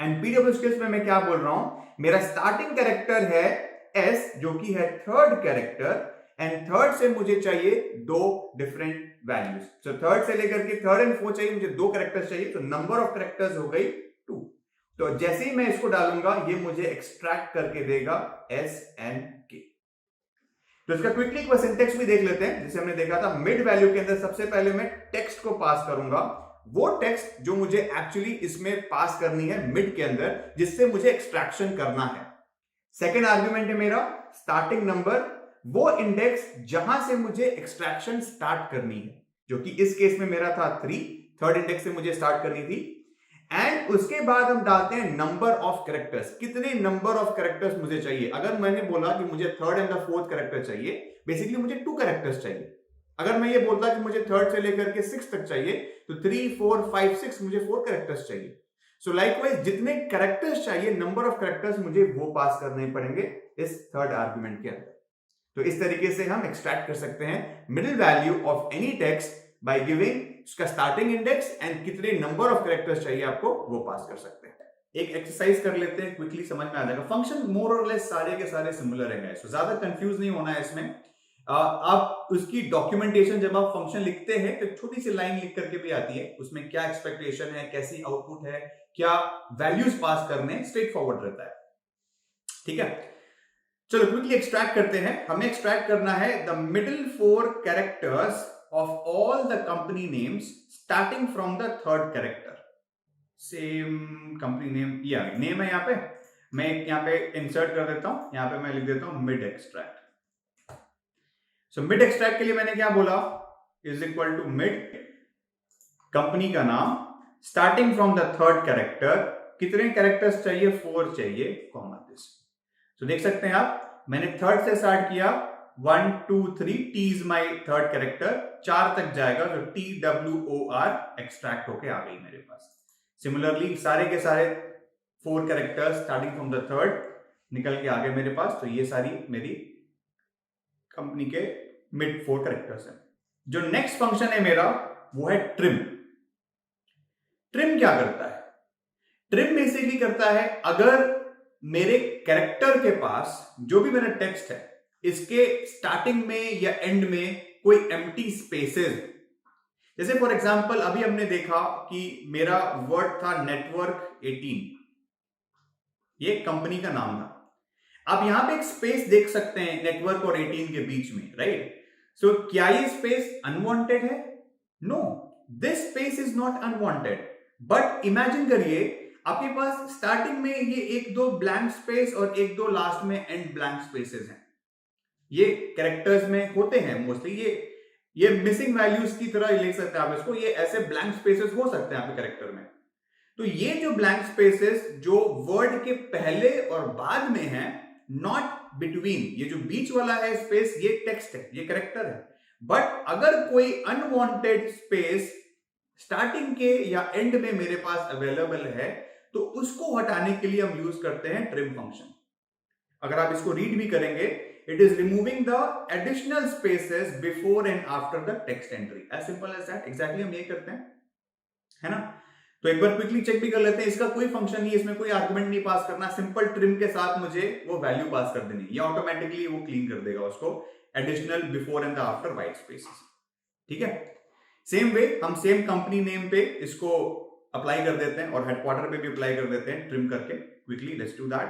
Speaker 1: And PW skills में मैं क्या बोल रहा हूं, मेरा स्टार्टिंग कैरेक्टर है S जो कि है थर्ड कैरेक्टर, एंड थर्ड से मुझे चाहिए 2 डिफरेंट वैल्यूज। सो थर्ड से लेकर के थर्ड एंड फोर्थ चाहिए मुझे 2 कैरेक्टर्स चाहिए, तो नंबर ऑफ कैरेक्टर्स हो गई 2। तो जैसे ही मैं इसको डालूंगा ये मुझे एक्सट्रैक्ट करके देगा SNK। तो इसका क्विकली एक सिंटेक्स भी देख लेते हैं, जिसे हमने देखा था मिड वैल्यू के अंदर सबसे पहले मैं टेक्स्ट को पास करूंगा, वो टेक्स्ट जो मुझे एक्चुअली इसमें पास करनी है मिड के अंदर, जिससे मुझे एक्सट्रैक्शन करना है। सेकेंड आर्ग्यूमेंट है मेरा स्टार्टिंग नंबर, वो इंडेक्स जहां से मुझे एक्सट्रैक्शन स्टार्ट करनी है, जो कि इस केस में मेरा था 3, थर्ड इंडेक्स से मुझे स्टार्ट करनी थी। एंड उसके बाद हम डालते हैं नंबर ऑफ कैरेक्टर्स, कितने नंबर ऑफ कैरेक्टर्स मुझे चाहिए। अगर मैंने बोला कि मुझे third and the fourth character चाहिए, बेसिकली मुझे 2 कैरेक्टर्स चाहिए। अगर मैं ये बोलता कि मुझे थर्ड से लेकर के 6 तक चाहिए, तो 3, 4, 5, 6 मुझे 4 कैरेक्टर्स चाहिए। सो लाइकवाइज जितने कैरेक्टर्स चाहिए, नंबर ऑफ कैरेक्टर्स मुझे वो पास करने पड़ेंगे इस थर्ड आर्गुमेंट के अंदर। तो इस तरीके से हम एक्सट्रैक्ट कर सकते हैं middle value of any text by giving उसका स्टार्टिंग इंडेक्स एंड कितने नंबर ऑफ कैरेक्टर्स चाहिए आपको वो पास कर सकते हैं। एक एक्सरसाइज कर लेते हैं, क्विकली समझ में आ जाएगा। फंक्शन मोर और लेस सारे के सारे सिमिलर है, सो ज्यादा कंफ्यूज नहीं होना है इसमें। आप उसकी डॉक्यूमेंटेशन जब आप फंक्शन लिखते हैं तो छोटी सी लाइन लिख करके भी आती है, उसमें क्या एक्सपेक्टेशन है, कैसी आउटपुट है, क्या वैल्यूज पास करने, स्ट्रेट फॉरवर्ड रहता है। ठीक है, चलो क्विकली एक्सट्रैक्ट करते हैं। हमें एक्सट्रैक्ट करना है the middle 4 characters of all the company names starting from the third character. Same company name, या नेम है यहाँ पे, मैं यहाँ पे इंसर्ट कर देता हूं, यहाँ पे मैं लिख देता हूं mid extract. So mid extract के लिए मैंने क्या बोला, is equal to mid company का नाम starting from the third character, कितने कैरेक्टर्स चाहिए, 4 चाहिए, कॉमा दिस। तो देख सकते हैं आप, मैंने थर्ड से स्टार्ट किया, 1 2 3, T is my third character, 4 तक जाएगा तो TWOR एक्सट्रैक्ट होके आ गई मेरे पास। सिमिलरली सारे के सारे 4 characters starting from the third निकल के आ गए मेरे पास, तो ये सारी मेरी कंपनी के मिड 4 कैरेक्टर्स हैं। जो नेक्स्ट फंक्शन है मेरा वो है ट्रिम। ट्रिम क्या करता है, ट्रिम बेसिकली करता है अगर मेरे कैरेक्टर के पास जो भी मेरा टेक्स्ट है इसके स्टार्टिंग में या एंड में कोई एम्प्टी स्पेसेस, जैसे फॉर एग्जांपल अभी हमने देखा कि मेरा वर्ड था नेटवर्क 18, ये कंपनी का नाम था। आप यहां पे एक स्पेस देख सकते हैं नेटवर्क और 18 के बीच में, राइट? सो क्या ये स्पेस अनवांटेड है? No, this space is not unwanted. But imagine करिए आपके पास स्टार्टिंग में ये एक दो ब्लैंक स्पेस और एक दो लास्ट में एंड ब्लैंक स्पेसेस हैं। ये कैरेक्टर्स में होते हैं मोस्टली, ये मिसिंग वैल्यूज की तरह ले सकते हैं आप इसको, ये ऐसे ब्लैंक स्पेसेस हो सकते हैं आपके कैरेक्टर में। तो ये जो ब्लैंक स्पेसेस जो वर्ड के पहले और बाद में है, नॉट बिटवीन, ये जो बीच वाला है स्पेस, ये टेक्स्ट है, ये कैरेक्टर है। बट अगर कोई अनवांटेड स्पेस स्टार्टिंग के या एंड में मेरे पास अवेलेबल है, तो उसको हटाने के लिए हम यूज करते हैं ट्रिम फंक्शन। अगर आप इसको रीड भी करेंगे, it is removing the additional spaces before and after the text entry, as simple as that. Exactly हम ये करते हैं, है ना? तो एक बार क्विकली चेक भी कर लेते हैं। इसका कोई फंक्शन नहीं है, इसमें कोई आर्गुमेंट नहीं पास करना, सिंपल ट्रिम के साथ मुझे वो वैल्यू पास कर देनी, ये ऑटोमेटिकली वो क्लीन कर देगा उसको, additional before and after white spaces. ठीक है, सेम वे हम सेम कंपनी नेम पे इसको अप्लाई कर देते हैं और हेडक्वार्टर पे भी अप्लाई कर देते हैं ट्रिम करके। Quickly let's do that.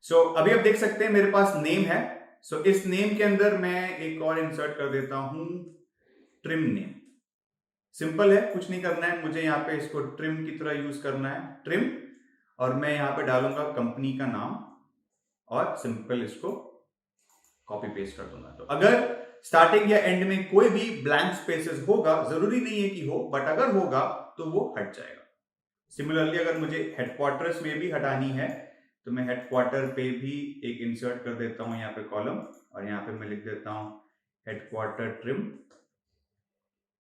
Speaker 1: So अभी आप देख सकते हैं मेरे पास नेम है। सो इस नेम के अंदर मैं एक और इंसर्ट कर देता हूं, ट्रिम नेम। सिंपल है, कुछ नहीं करना है मुझे, यहाँ पे इसको ट्रिम की तरह यूज करना है, ट्रिम, और मैं यहाँ पे डालूंगा कंपनी का नाम और सिंपल इसको कॉपी पेस्ट कर दूंगा। तो अगर स्टार्टिंग या एंड में कोई भी ब्लैंक स्पेसेस होगा, जरूरी नहीं है कि हो, बट अगर होगा तो वो हट जाएगा। सिमिलरली अगर मुझे हेडक्वार्टर्स में भी हटानी है, तो मैं हेडक्वार्टर पे भी एक इंसर्ट कर देता हूं यहाँ पे कॉलम, और यहाँ पे मैं लिख देता हूं हेडक्वार्टर ट्रिम,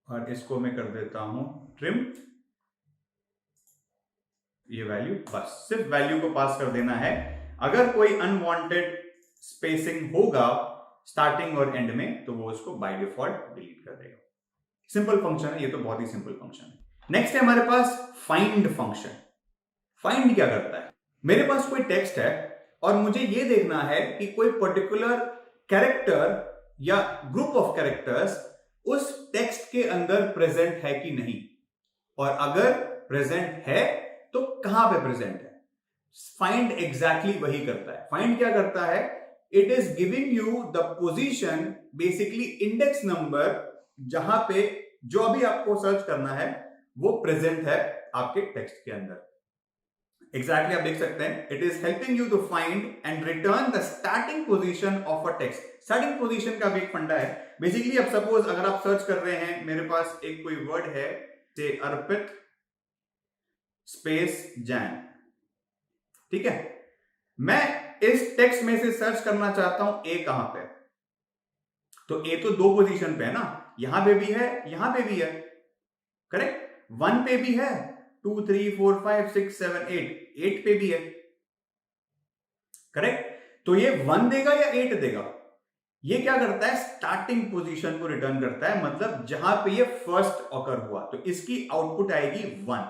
Speaker 1: और इसको मैं कर देता हूं ट्रिम, ये वैल्यू, बस सिर्फ वैल्यू को पास कर देना है। अगर कोई अनवांटेड स्पेसिंग होगा स्टार्टिंग और एंड में, तो वो उसको बाय डिफॉल्ट डिलीट कर देगा। सिंपल फंक्शन है ये, तो बहुत ही सिंपल फंक्शन है। नेक्स्ट है हमारे पास फाइंड फंक्शन। फाइंड क्या करता है? मेरे पास कोई टेक्स्ट है और मुझे ये देखना है कि कोई पर्टिकुलर कैरेक्टर या ग्रुप ऑफ कैरेक्टर्स उस टेक्स्ट के अंदर प्रेजेंट है कि नहीं, और अगर प्रेजेंट है तो कहां पे प्रेजेंट है। फाइंड एग्जैक्टली वही करता है। फाइंड क्या करता है? It is giving you the position, basically index number, जहां पे जो अभी आपको सर्च करना है वो प्रेजेंट है आपके टेक्स्ट के अंदर। एग्जैक्टली आप देख सकते हैं, it is helping you to find and return the starting position of a text. Starting position का भी एक फंडा है। बेसिकली अब सपोज अगर आप सर्च कर रहे हैं, मेरे पास एक कोई वर्ड है, से अर्पित स्पेस जैन, ठीक है, मैं इस टेक्स्ट में से सर्च करना चाहता हूं ए कहां पे, तो ए तो दो पोजीशन पे है ना, यहां पे भी है, यहां पे भी है, करेक्ट, 1 पे भी है, 2 3 4 5 6 7 8 पे भी है, करेक्ट। तो ये 1 देगा या 8 देगा? ये क्या करता है? स्टार्टिंग पोजीशन को रिटर्न करता है, मतलब जहां पे ये फर्स्ट ऑकर हुआ, तो इसकी आउटपुट आएगी 1।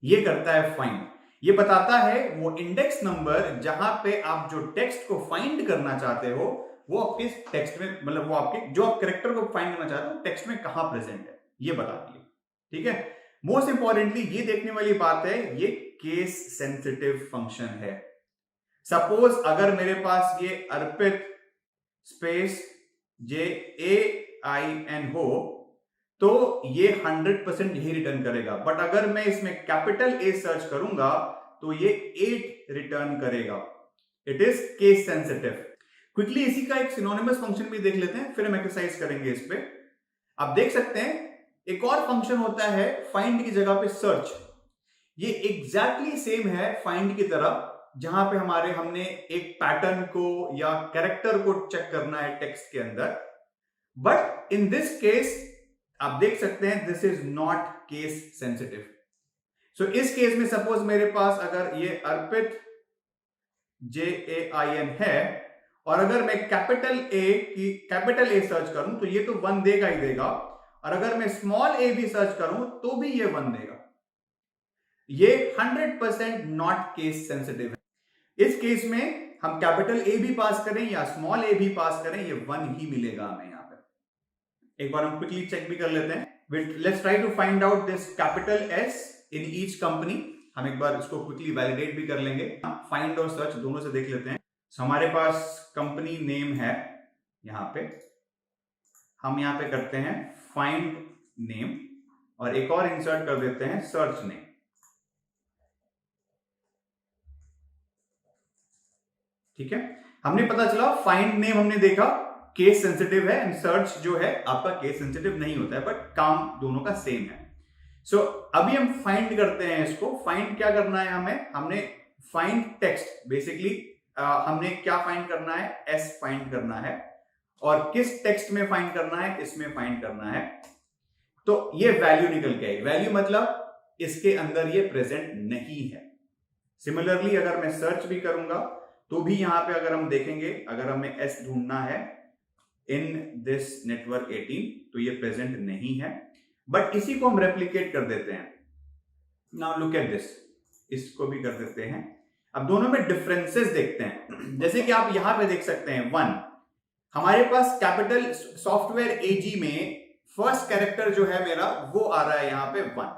Speaker 1: ये करता है फाइंड। ये बताता है वो इंडेक्स नंबर जहां पे आप जो टेक्स्ट को फाइंड करना चाहते हो, वो आपके टेक्स्ट में, मतलब वो आपके जो आप कैरेक्टर को फाइंड करना चाहते हो टेक्स्ट में कहां प्रेजेंट है, ये बताती है। ठीक है, मोस्ट इंपॉर्टेंटली ये देखने वाली बात है, ये केस सेंसिटिव फंक्शन है। सपोज अगर मेरे पास ये अर्पित स्पेस JAIN हो, तो ये 100% यही रिटर्न करेगा। बट अगर मैं इसमें कैपिटल A सर्च करूंगा तो ये 8 रिटर्न करेगा। It is case sensitive. Quickly इसी का एक सिनोनिमस फंक्शन भी देख लेते हैं, फिर हम एक्सरसाइज करेंगे इस पे। आप देख सकते हैं एक और फंक्शन होता है फाइंड की जगह पे सर्च। ये एग्जैक्टली सेम है फाइंड की तरह, जहां पे हमने एक पैटर्न को या कैरेक्टर को चेक करना है टेक्स्ट के अंदर। बट इन दिस केस आप देख सकते हैं this is not case sensitive. So इस केस में सपोज मेरे पास अगर ये अर्पित JAIN है, और अगर मैं कैपिटल A सर्च करूं तो ये तो 1 देगा ही देगा, और अगर मैं स्मॉल a भी सर्च करूं तो भी ये 1 देगा। ये 100% नॉट केस सेंसिटिव है। इस केस में हम कैपिटल A भी पास करें या स्मॉल a भी पास करें, ये 1 ही मिलेगा हमें यहां पर। एक बार हम क्विकली चेक भी कर लेते हैं। Let's try to find out this capital S in each company. हम एक बार इसको क्विकली वैलिडेट भी कर लेंगे, फाइंड और सर्च दोनों से देख लेते हैं। So, हमारे पास कंपनी नेम है, यहां पे हम यहां पे करते हैं फाइंड नेम और एक और इंसर्ट कर देते हैं सर्च नेम। ठीक है, हमने पता चला फाइंड नेम हमने देखा केस सेंसिटिव है एंड सर्च जो है आपका केस सेंसिटिव नहीं होता है, बट काम दोनों का सेम है। सो अभी हम फाइंड करते हैं इसको। फाइंड क्या करना है हमें, हमने फाइंड टेक्स्ट, बेसिकली हमने क्या फाइंड करना है, एस फाइंड करना है और किस टेक्स्ट में फाइंड करना है, इसमें फाइंड करना है। तो ये वैल्यू निकल के आई, वैल्यू मतलब इसके अंदर ये प्रेजेंट नहीं है। सिमिलरली अगर मैं सर्च भी करूंगा तो भी यहां पे अगर हम देखेंगे, अगर हमें एस ढूंढना है इन दिस नेटवर्क 18 तो ये प्रेजेंट नहीं है, बट इसी को हम रेप्लिकेट कर देते हैं। नाउ लुक एट दिस, इसको भी कर देते हैं। अब दोनों में डिफरेंसेस देखते हैं। जैसे कि आप यहां पे देख सकते हैं 1, हमारे पास कैपिटल सॉफ्टवेयर एजी में फर्स्ट कैरेक्टर जो है मेरा वो आ रहा है यहां पे 1,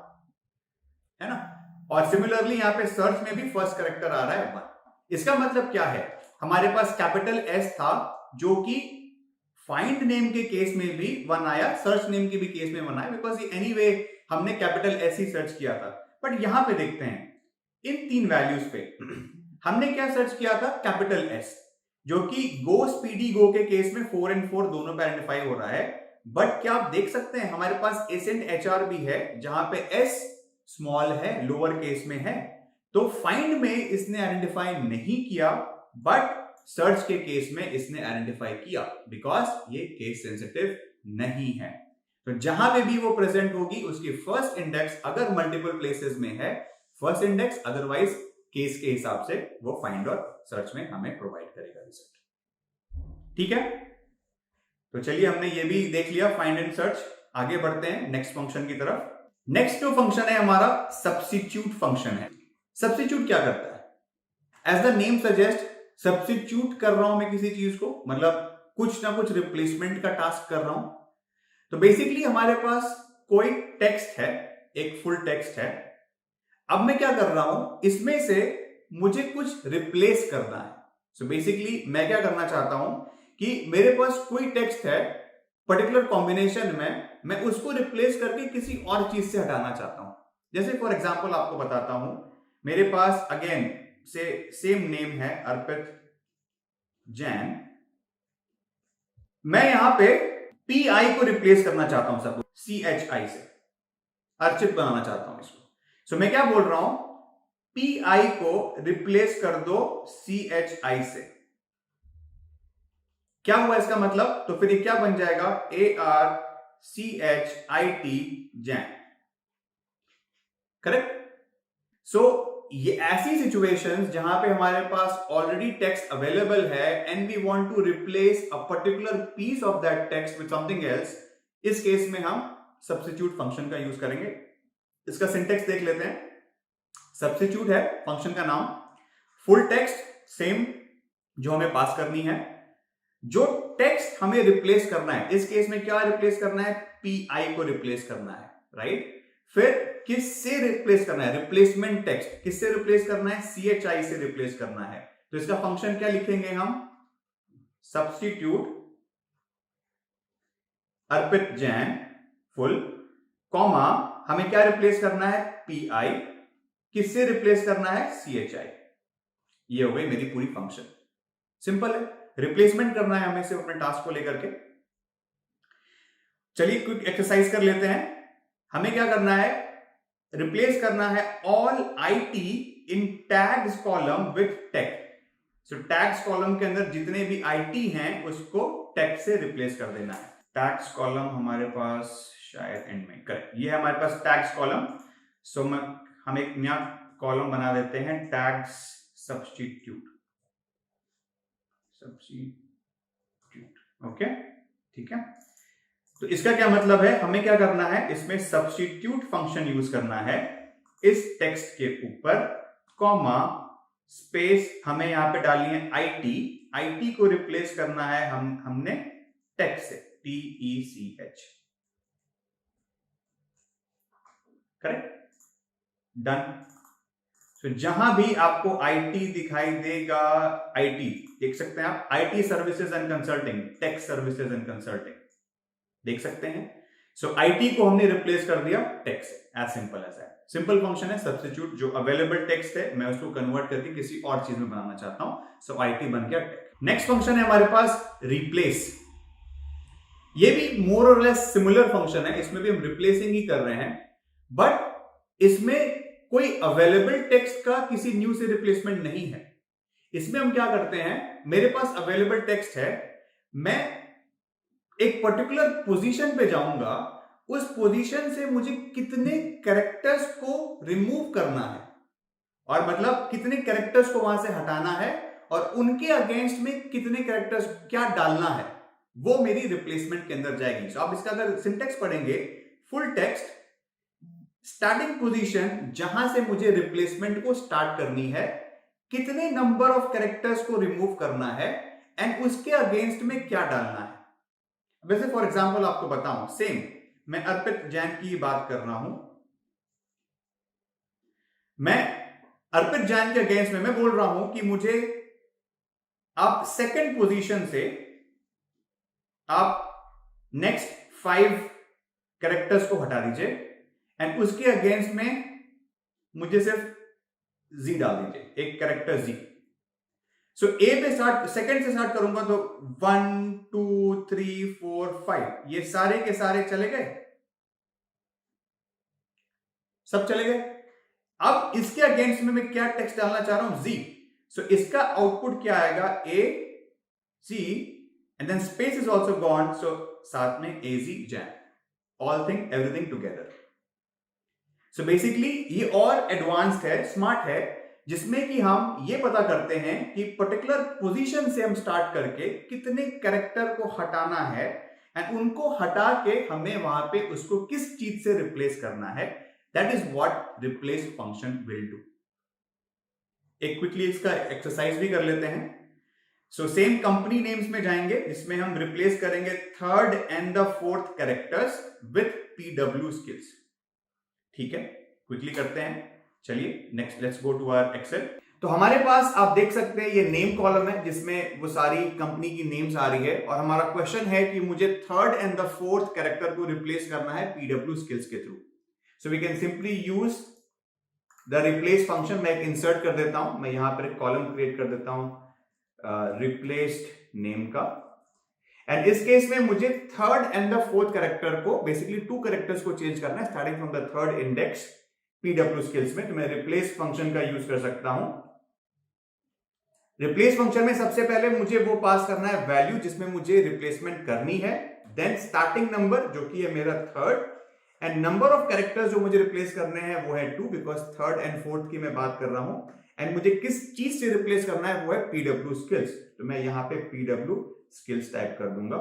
Speaker 1: है ना, और सिमिलरली यहां पे सर्च में भी फर्स्ट कैरेक्टर आ रहा है 1। इसका मतलब क्या है, हमारे पास कैपिटल एस था जो कि फाइंड नेम के केस में भी 1 आया, सर्च नेम के भी केस में 1 आया, बिकॉज एनीवे हमने कैपिटल एस ही सर्च किया था। बट यहां पे देखते हैं इन 3 वैल्यूज पे हमने क्या सर्च किया था, कैपिटल एस, जो कि गो स्पीडी गो के केस में 4 and 4 दोनों पे आइडेंटिफाई हो रहा है। बट क्या आप देख सकते हैं हमारे पास एसेंट एचआर भी है जहां पे एस स्मॉल है, लोअर केस में है, तो फाइंड में इसने आइडेंटिफाई नहीं किया, बट सर्च के केस में इसने आइडेंटिफाई किया, बिकॉज ये केस सेंसिटिव नहीं है। तो जहां पे भी वो प्रेजेंट होगी उसकी फर्स्ट इंडेक्स अगर मल्टीपल प्लेसेस में है फर्स्ट इंडेक्स, अदरवाइज केस के हिसाब से वो फाइंड और सर्च में हमें प्रोवाइड करेगा रिजल्ट। ठीक है, तो चलिए हमने ये भी देख लिया फाइंड एंड सर्च। आगे बढ़ते हैं नेक्स्ट फंक्शन की तरफ। नेक्स्ट जो फंक्शन है हमारा सब्स्टिट्यूट फंक्शन है। सब्स्टिट्यूट क्या करता है, as the name suggest, substitute कर रहा हूं मैं किसी चीज को, मतलब कुछ ना कुछ रिप्लेसमेंट का टास्क कर रहा हूं। तो बेसिकली हमारे पास कोई टेक्स्ट है, एक फुल टेक्स्ट है, अब मैं क्या कर रहा हूं, इसमें से मुझे कुछ रिप्लेस करना है। सो बेसिकली मैं क्या करना चाहता हूं कि मेरे पास कोई टेक्स्ट है पर्टिकुलर कॉम्बिनेशन में, मैं उसको रिप्लेस करके किसी और चीज से हटाना चाहता हूं। जैसे फॉर एग्जांपल आपको बताता हूं, मेरे पास अगेन से सेम नेम है अर्पित जैन, मैं यहां पे पी आई को रिप्लेस करना चाहता हूं, सब CHI से अर्चित बनाना चाहता हूं इसको। सो मैं क्या बोल रहा हूं, पी आई को रिप्लेस कर दो CHI से। क्या हुआ इसका मतलब, तो फिर ये क्या बन जाएगा, ARCHIT जैन, करेक्ट। सो ये ऐसी सिचुएशंस जहां पे हमारे पास ऑलरेडी टेक्स्ट अवेलेबल है and we want to replace a particular piece of that text with something else, इस केस में हम सब्स्टिट्यूट फंक्शन का यूज करेंगे। इसका सिंटेक्स देख लेते हैं। सब्स्टिट्यूट है फंक्शन का नाम, फुल टेक्स्ट सेम जो हमें पास करनी है, जो टेक्स्ट हमें रिप्लेस करना है, इस केस में क्या रिप्लेस करना है, पी आई को रिप्लेस करना है, राइट। फिर किससे रिप्लेस करना है, रिप्लेसमेंट टेक्स्ट किससे रिप्लेस करना है, CHI से रिप्लेस करना है। तो इसका फंक्शन क्या लिखेंगे हम, सब्स्टिट्यूट अर्पित जैन फुल, कॉमा हमें क्या रिप्लेस करना है, PI, किससे रिप्लेस करना है, CHI। ये हो गई मेरी पूरी फंक्शन, सिंपल है। रिप्लेसमेंट करना है हमें सिर्फ अपने टास्क को लेकर के। चलिए क्विक एक्सरसाइज कर लेते हैं। हमें क्या करना है, रिप्लेस करना है all IT in tags column with tech. So tags column के अंदर जितने भी IT हैं उसको टेक से रिप्लेस कर देना है। टैग्स कॉलम हमारे पास शायद एंड में, करेक्ट, ये है हमारे पास टैग्स कॉलम। सो हम एक नया कॉलम बना देते हैं, टैग्स सब्स्टिट्यूट, ओके, ठीक है। तो इसका क्या मतलब है, हमें क्या करना है, इसमें सब्स्टिट्यूट फंक्शन यूज करना है इस टेक्स्ट के ऊपर, कॉमा स्पेस हमें यहां पे डालनी है IT को रिप्लेस करना है हमने टेक्स्ट से, TECH। Correct, done. तो जहां भी आपको आईटी दिखाई देगा, आईटी देख सकते हैं आप, IT services and consulting, tech services and consulting देख सकते हैं। सो आईटी को हमने रिप्लेस कर दिया टेक से, as simple as that. Simple function है सब्स्टिट्यूट, जो अवेलेबल टेक्स्ट है मैं उसको कन्वर्ट करके किसी और चीज में बनाना चाहता हूं, सो आईटी बन गया टेक। नेक्स्ट फंक्शन है हमारे पास रिप्लेस। ये भी मोर और लेस सिमिलर फंक्शन है, इसमें भी हम रिप्लेसिंग ही कर रहे हैं, बट इसमें कोई अवेलेबल टेक्स्ट का किसी न्यू से रिप्लेसमेंट नहीं है। इसमें हम क्या करते हैं, मेरे पास अवेलेबल टेक्स्ट है, मैं एक पर्टिकुलर पोजीशन पे जाऊंगा, उस पोजीशन से मुझे कितने कैरेक्टर्स को रिमूव करना है, और मतलब कितने कैरेक्टर्स को वहां से हटाना है, और उनके अगेंस्ट में कितने कैरेक्टर्स क्या डालना है, वो मेरी रिप्लेसमेंट के अंदर जाएगी। सो आप इसका अगर सिंटेक्स पढ़ेंगे, फुल टेक्स्ट, स्टार्टिंग पोजीशन जहां से मुझे रिप्लेसमेंट को स्टार्ट करनी है, कितने नंबर ऑफ कैरेक्टर्स को रिमूव करना है, एंड उसके अगेंस्ट में क्या डालना है। वैसे फॉर एग्जांपल आपको बताऊं, सेम मैं अर्पित जैन की बात कर रहा हूं, मैं अर्पित जैन के अगेंस्ट में मैं बोल रहा हूं कि मुझे आप सेकंड पोजीशन से आप नेक्स्ट 5 कैरेक्टर्स को हटा दीजिए, एंड उसके अगेंस्ट में मुझे सिर्फ जी डाल दीजिए, एक कैरेक्टर जी। सो ए पे स्टार्ट, सेकंड से स्टार्ट करूंगा तो 1 2 3 4 5 ये सारे के सारे चले गए, सब चले गए। अब इसके अगेंस्ट में मैं क्या टेक्स्ट डालना चाह रहा हूं, जी। सो इसका आउटपुट क्या आएगा, A C, and then space is also gone, so साथ में A G Jain, all thing everything together. So basically ये और एडवांस्ड है, स्मार्ट है, जिसमें कि हम ये पता करते हैं कि पर्टिकुलर पोजीशन से हम स्टार्ट करके कितने कैरेक्टर को हटाना है, एंड उनको हटा के हमें वहां पे उसको किस चीज से रिप्लेस करना है। That is what replace function will do. एक क्विकली इसका एक्सरसाइज भी कर लेते हैं। सो सेम कंपनी नेम्स में जाएंगे, जिसमें हम रिप्लेस करेंगे third and the fourth characters with PW skills. ठीक है, क्विकली करते हैं। चलिए next, let's go to our Excel. तो हमारे पास आप देख सकते हैं ये नेम कॉलम है, जिसमें वो सारी कंपनी की नेम्स आ रही है, और हमारा क्वेश्चन है कि मुझे third and the fourth character को रिप्लेस करना है पीडब्ल्यू स्किल्स के थ्रू। So we can simply use the replace function. मैं एक इंसर्ट कर देता हूं, मैं यहां पर एक कॉलम क्रिएट कर देता हूं रिप्लेस्ड नेम का, एंड इस केस में मुझे third and the fourth character को, बेसिकली 2 कैरेक्टर्स को चेंज करना है starting from the third index PW skills में। तो मैं रिप्लेस फंक्शन का यूज कर सकता हूं। रिप्लेस फंक्शन में सबसे पहले मुझे वो पास करना है वैल्यू जिसमें मुझे रिप्लेसमेंट करनी है, देन स्टार्टिंग नंबर जो कि है मेरा third, and number of characters जो मुझे रिप्लेस करने हैं वो है 2, बिकॉज थर्ड एंड फोर्थ की मैं बात कर रहा हूं, एंड मुझे किस चीज से रिप्लेस करना है वो है पीडब्ल्यू स्किल्स। तो मैं यहां पे पीडब्ल्यू स्किल्स टाइप कर दूंगा,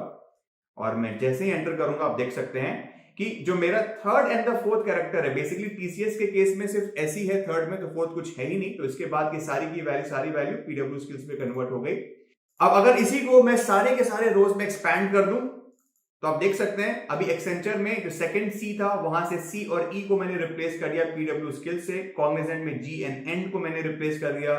Speaker 1: और मैं जैसे ही एंटर करूंगा आप देख सकते हैं कि जो मेरा third and the fourth character है, बेसिकली टीसीएस के केस में सिर्फ ऐसी है थर्ड में, तो फोर्थ कुछ है ही नहीं, तो इसके बाद की सारी वैल्यू पीडब्ल्यू स्किल्स में कन्वर्ट हो गई। अब अगर इसी को मैं सारे के सारे रोज में एक्सपैंड कर दूं, तो आप देख सकते हैं अभी एक्सेंचर में जो सेकंड सी था, वहां से सी और ई को मैंने रिप्लेस कर दिया पीडब्ल्यू स्किल से, कॉग्निजेंट में जी एंड एंड को मैंने रिप्लेस कर दिया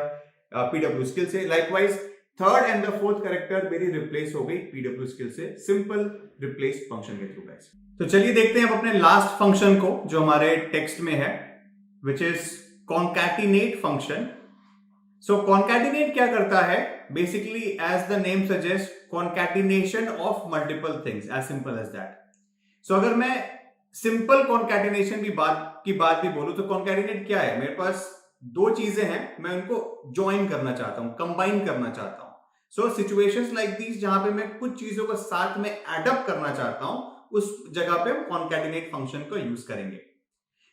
Speaker 1: पीडब्ल्यू स्किल से। Likewise third and the fourth character मेरी रिप्लेस हो गई पीडब्ल्यू स्किल से, सिंपल रिप्लेस फंक्शन के थ्रू गाइस। तो चलिए देखते हैं अब अपने लास्ट फंक्शन को जो हमारे टेक्स्ट में है, which is concatenate function. So concatenate क्या करता है, basically as the name suggest, concatenation of multiple things, as simple as that. So अगर मैं सिंपल कॉन्कैटिनेशन की बात भी बोलूं तो कॉन्कैटिनेट क्या है, मेरे पास 2 चीजें हैं, मैं उनको ज्वाइन करना चाहता हूं, कंबाइन करना चाहता हूं। सो सिचुएशंस लाइक दीज जहां पे मैं कुछ चीजों को साथ में एडअप करना चाहता हूं, उस जगह पे हम कॉन्कैटिनेट फंक्शन को यूज करेंगे।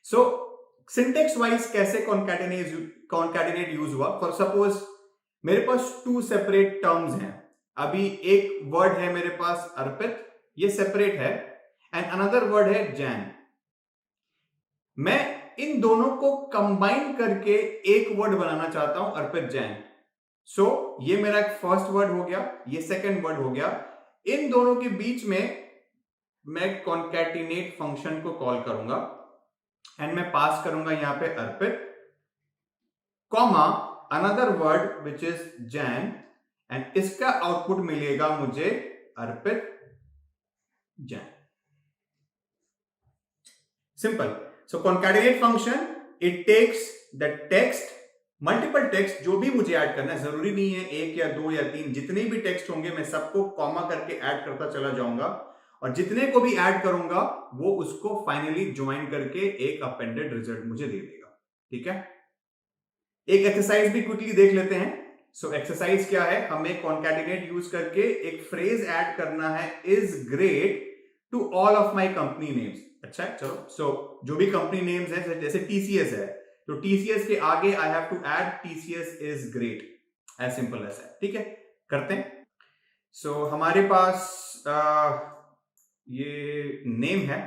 Speaker 1: सो सिंटेक्स वाइज कैसे कॉन्कैटिनेट यूज हुआ, फॉर सपोज मेरे पास 2 सेपरेट टर्म्स हैं। अभी एक वर्ड है मेरे पास अर्पित, ये सेपरेट है, एंड अनदर वर्ड है जैन। मैं इन दोनों को कंबाइन करके एक वर्ड बनाना चाहता हूं अर्पित जैन। सो ये मेरा एक फर्स्ट वर्ड हो गया, ये सेकंड वर्ड हो गया। इन दोनों के बीच में मैं कॉन्कैटिनेट फंक्शन को कॉल करूंगा, एंड मैं पास करूंगा यहां पे Arpit, comma another word which is Jain, and इसका आउटपुट मिलेगा मुझे Arpit Jain. Simple. So concatenate function, it takes the text, multiple text जो भी मुझे ऐड करना है, जरूरी नहीं है एक या दो या तीन, जितने भी टेक्स्ट होंगे मैं सबको कॉमा करके ऐड करता चला जाऊंगा, और जितने को भी ऐड करूंगा वो उसको फाइनली ज्वाइन करके एक अपेंडेड रिजल्ट मुझे दे देगा। ठीक है, एक एक्सरसाइज भी क्विकली देख लेते हैं। सो एक्सरसाइज क्या है, हमें कॉन्कैटिनेट यूज करके एक फ्रेज ऐड करना है, is great to all of my company names. अच्छा है, चलो। सो जो भी कंपनी नेम्स है, जैसे टीसीएस है तो टीसीएस के आगे I have to add TCS is great, as simple as है। ठीक है, करते हैं। सो हमारे पास ये नेम है,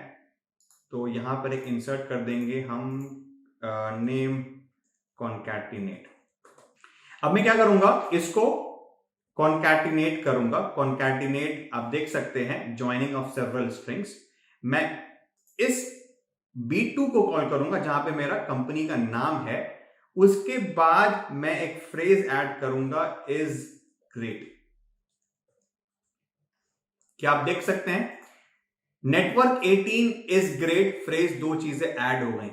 Speaker 1: तो यहां पर एक इंसर्ट कर देंगे हम नेम कॉन्कैटिनेट। अब मैं क्या करूंगा, इसको कॉन्कैटिनेट करूंगा। कॉन्कैटिनेट आप देख सकते हैं, ज्वाइनिंग ऑफ सेवरल स्ट्रिंग्स। मैं इस B2 को कॉल करूंगा जहां पे मेरा कंपनी का नाम है, उसके बाद मैं एक फ्रेज ऐड करूंगा, इज ग्रेट। क्या आप देख सकते हैं, नेटवर्क 18 इज ग्रेट, फ्रेज, दो चीजें ऐड हो गई।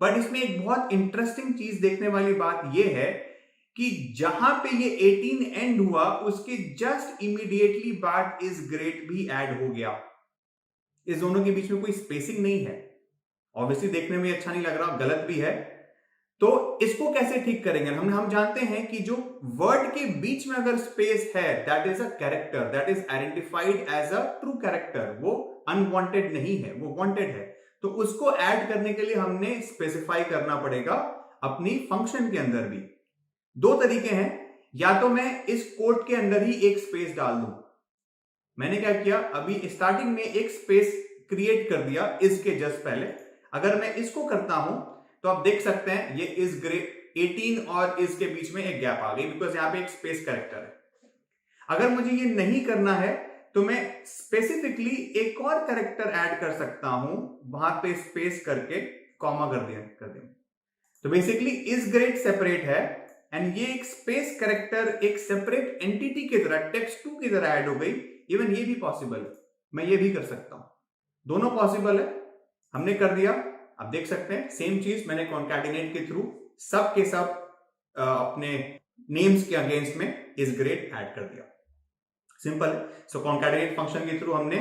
Speaker 1: बट इसमें एक बहुत इंटरेस्टिंग चीज देखने वाली बात यह है कि जहां पे ये 18 एंड हुआ, उसके जस्ट इमीडिएटली बाद इज ग्रेट भी ऐड हो गया। इस दोनों के बीच में कोई स्पेसिंग नहीं है। ऑब्वियसली देखने में अच्छा नहीं लग रहा, गलत भी है। तो इसको कैसे ठीक करेंगे, हम जानते हैं कि जो वर्ड के बीच में अगर स्पेस है, that is a character, that is identified as a true character. वो अनवांटेड नहीं है, वो वांटेड है। तो उसको ऐड करने के लिए हमने स्पेसिफाई करना पड़ेगा अपनी फंक्शन के अंदर भी। दो तरीके हैं, या तो मैं इस कोट के अंदर ही एक स्पेस डाल दूं। मैंने क्या किया, अभी स्टार्टिंग में एक स्पेस क्रिएट कर दिया इसके जस्ट पहले। अगर मैं इसको करता हूं तो आप देख सकते हैं ये इज ग्रेट 18 और इसके बीच में एक गैप आ गई, बिकॉज यहां पे एक स्पेस कैरेक्टर है। अगर मुझे ये नहीं करना है तो मैं स्पेसिफिकली एक और कैरेक्टर ऐड कर सकता हूं, वहां पे स्पेस करके कॉमा कर दिया। तो बेसिकली इज ग्रेट सेपरेट है, एंड ये एक स्पेस कैरेक्टर एक सेपरेट एंटिटी की तरह, टेक्स्ट 2 की तरह ऐड हो गई। इवन ये भी पॉसिबल है, मैं ये भी कर सकता हूं, दोनों पॉसिबल है। हमने कर दिया। आप देख सकते हैं सेम चीज मैंने कॉन्कैटिनेट के थ्रू सब के सब अपने नेम्स के अगेंस्ट में इज ग्रेट ऐड कर दिया। सिंपल है। सो कॉन्कैटिनेट फंक्शन के थ्रू हमने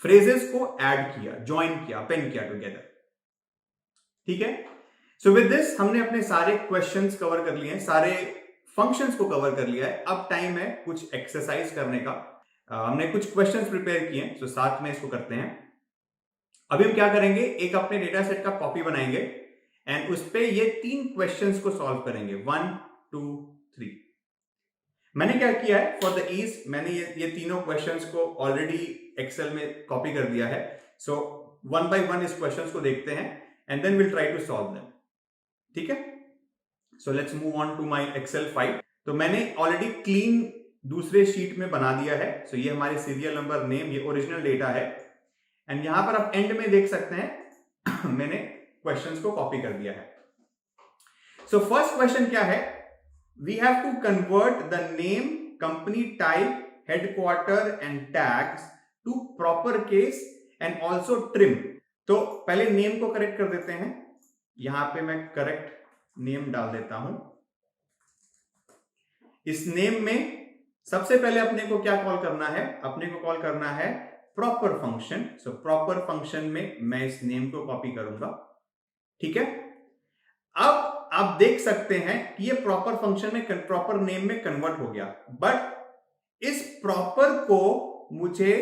Speaker 1: फ्रेजेस को ऐड किया, ज्वाइन किया, अपेंड किया टुगेदर। ठीक है। सो विद दिस हमने अपने सारे क्वेश्चंस कवर कर लिए हैं, सारे फंक्शंस को कवर कर लिया है। अब टाइम है कुछ एक्सरसाइज करने का। हमने कुछ क्वेश्चंस प्रिपेयर किए हैं, सो साथ में इसको करते हैं। अभी हम क्या करेंगे, एक अपने डेटा सेट का कॉपी बनाएंगे एंड उस पे ये 3 क्वेश्चंस को सॉल्व करेंगे, 1 2 3। मैंने क्या किया है, फॉर द ईज मैंने ये तीनों क्वेश्चंस को ऑलरेडी एक्सेल में कॉपी कर दिया है। सो 1 by 1 इस क्वेश्चंस को देखते हैं and then will try to solve them. ठीक है। So let's move on to my Excel file. तो मैंने ऑलरेडी क्लीन दूसरे शीट में बना दिया है। सो ये हमारे सीरियल नंबर, नेम, ये ओरिजिनल डेटा है। एंड यहां पर आप एंड में देख सकते हैं मैंने क्वेश्चंस को कॉपी कर दिया है। सो फर्स्ट क्वेश्चन क्या है, we have to convert the name, company type, headquarter and tags to proper case and also trim. तो पहले नेम को करेक्ट कर देते हैं। यहां पे मैं करेक्ट नेम डाल देता हूं। इस नेम में सबसे पहले अपने को क्या कॉल करना है, अपने को कॉल करना है proper function. So proper function में मैं इस नेम को कॉपी करूंगा। ठीक है। अब आप देख सकते हैं कि ये प्रॉपर फंक्शन में, प्रॉपर नेम में कन्वर्ट हो गया। बट इस प्रॉपर को मुझे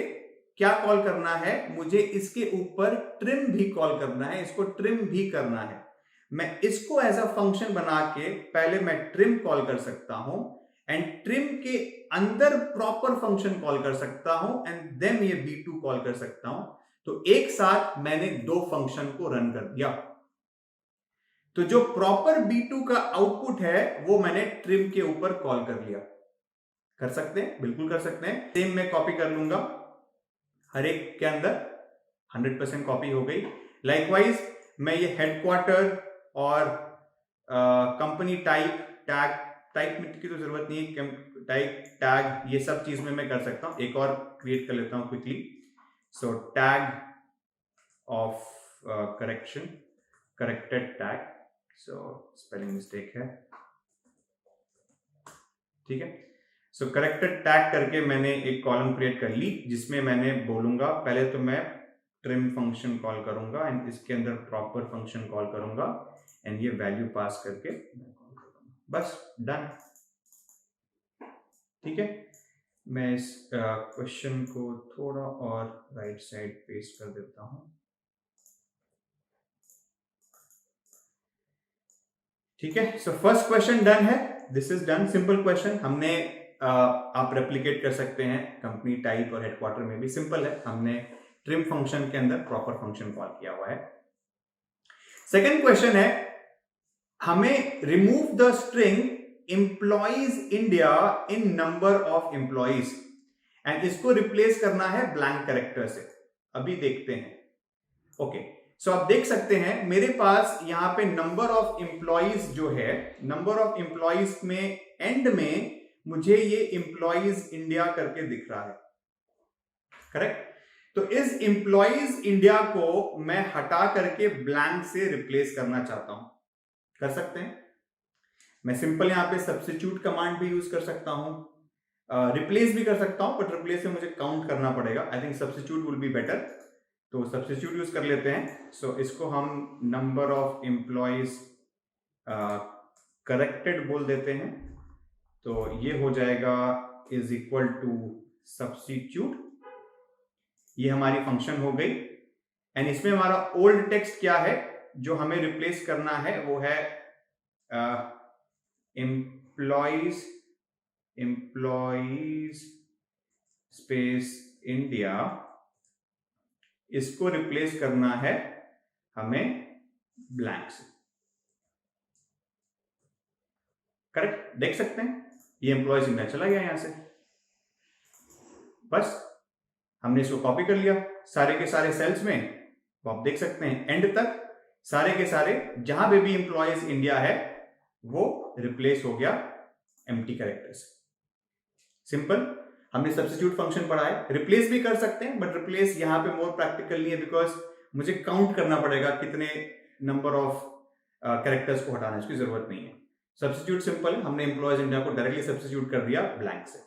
Speaker 1: क्या कॉल करना है, मुझे इसके ऊपर ट्रिम भी कॉल करना है, इसको ट्रिम भी करना है। मैं इसको एज अ फंक्शन बना के पहले मैं ट्रिम कॉल कर सकता हूं एंड ट्रिम के अंदर प्रॉपर फंक्शन कॉल कर सकता हूं एंड देन ये B2 कॉल कर सकता हूं। तो एक साथ मैंने 2 फंक्शन को रन कर दिया। तो जो प्रॉपर B2 का आउटपुट है वो मैंने ट्रिम के ऊपर कॉल कर लिया। कर सकते हैं, बिल्कुल कर सकते हैं। सेम मैं कॉपी कर लूंगा हर एक के अंदर, 100% कॉपी हो गई। लाइकवाइज मैं ये हेडक्वार्टर और कंपनी टाइप टाइप की तो जरूरत नहीं है, टाइप टैग ये सब चीज में मैं कर सकता हूं। एक और क्रिएट कर लेता हूं quickly. So tag of corrected tag, so spelling mistake है, ठीक है। सो करेक्टेड टैग करके मैंने एक कॉलम क्रिएट कर ली, जिसमें मैंने बोलूंगा पहले तो मैं ट्रिम फंक्शन कॉल करूंगा एंड इसके अंदर प्रॉपर फंक्शन कॉल करूंगा एंड ये वैल्यू पास करके बस डन, ठीक है। मैं इस क्वेश्चन को थोड़ा और राइट साइड पेस्ट कर देता हूं, ठीक है। सो फर्स्ट क्वेश्चन डन है, this is done, simple question. हमने आप रेप्लिकेट कर सकते हैं कंपनी टाइप और हेडक्वार्टर में भी, सिंपल है। हमने ट्रिम फंक्शन के अंदर प्रॉपर फंक्शन कॉल किया हुआ है। सेकेंड क्वेश्चन है, हमें remove the string employees India in number of employees and इसको रिप्लेस करना है ब्लैंक कैरेक्टर से। अभी देखते हैं, ओके। सो आप देख सकते हैं मेरे पास यहां पे नंबर ऑफ एम्प्लॉइज जो है, नंबर ऑफ एम्प्लॉइज में एंड में मुझे ये एम्प्लॉइज इंडिया करके दिख रहा है, करेक्ट। तो इस एम्प्लॉइज इंडिया को मैं हटा करके ब्लैंक से रिप्लेस करना चाहता हूं, कर सकते हैं। मैं सिंपल यहां पे सब्स्टिट्यूट कमांड भी यूज कर सकता हूं, रिप्लेस भी कर सकता हूं, बट रिप्लेस में मुझे काउंट करना पड़ेगा। I think substitute will be better, तो सब्स्टिट्यूट यूज कर लेते हैं। सो इसको हम नंबर ऑफ एम्प्लॉइज करेक्टेड बोल देते हैं, तो ये हो जाएगा इज इक्वल टू सब्स्टिट्यूट, ये हमारी फंक्शन हो गई। एंड इसमें हमारा ओल्ड टेक्स्ट क्या है जो हमें रिप्लेस करना है, वो है एम्प्लॉइज स्पेस इंडिया, इसको रिप्लेस करना है हमें ब्लैंक से, करेक्ट। देख सकते हैं ये एम्प्लॉइज इंडिया चला गया यहां से, बस हमने इसको कॉपी कर लिया सारे के सारे सेल्स में। तो आप देख सकते हैं एंड तक सारे के सारे जहां पे भी एम्प्लॉइज इंडिया है वो रिप्लेस हो गया एम्प्टी कैरेक्टर से, सिंपल। हमने सब्स्टिट्यूट फंक्शन पढ़ा है, रिप्लेस भी कर सकते हैं, बट रिप्लेस यहां पे मोर प्रैक्टिकल नहीं है, बिकॉज मुझे काउंट करना पड़ेगा कितने नंबर ऑफ कैरेक्टर्स को हटाना है, उसकी जरूरत नहीं है। सब्स्टिट्यूट सिंपल है, हमने एम्प्लॉइज इंडिया को डायरेक्टली सब्स्टिट्यूट कर दिया ब्लैंक से,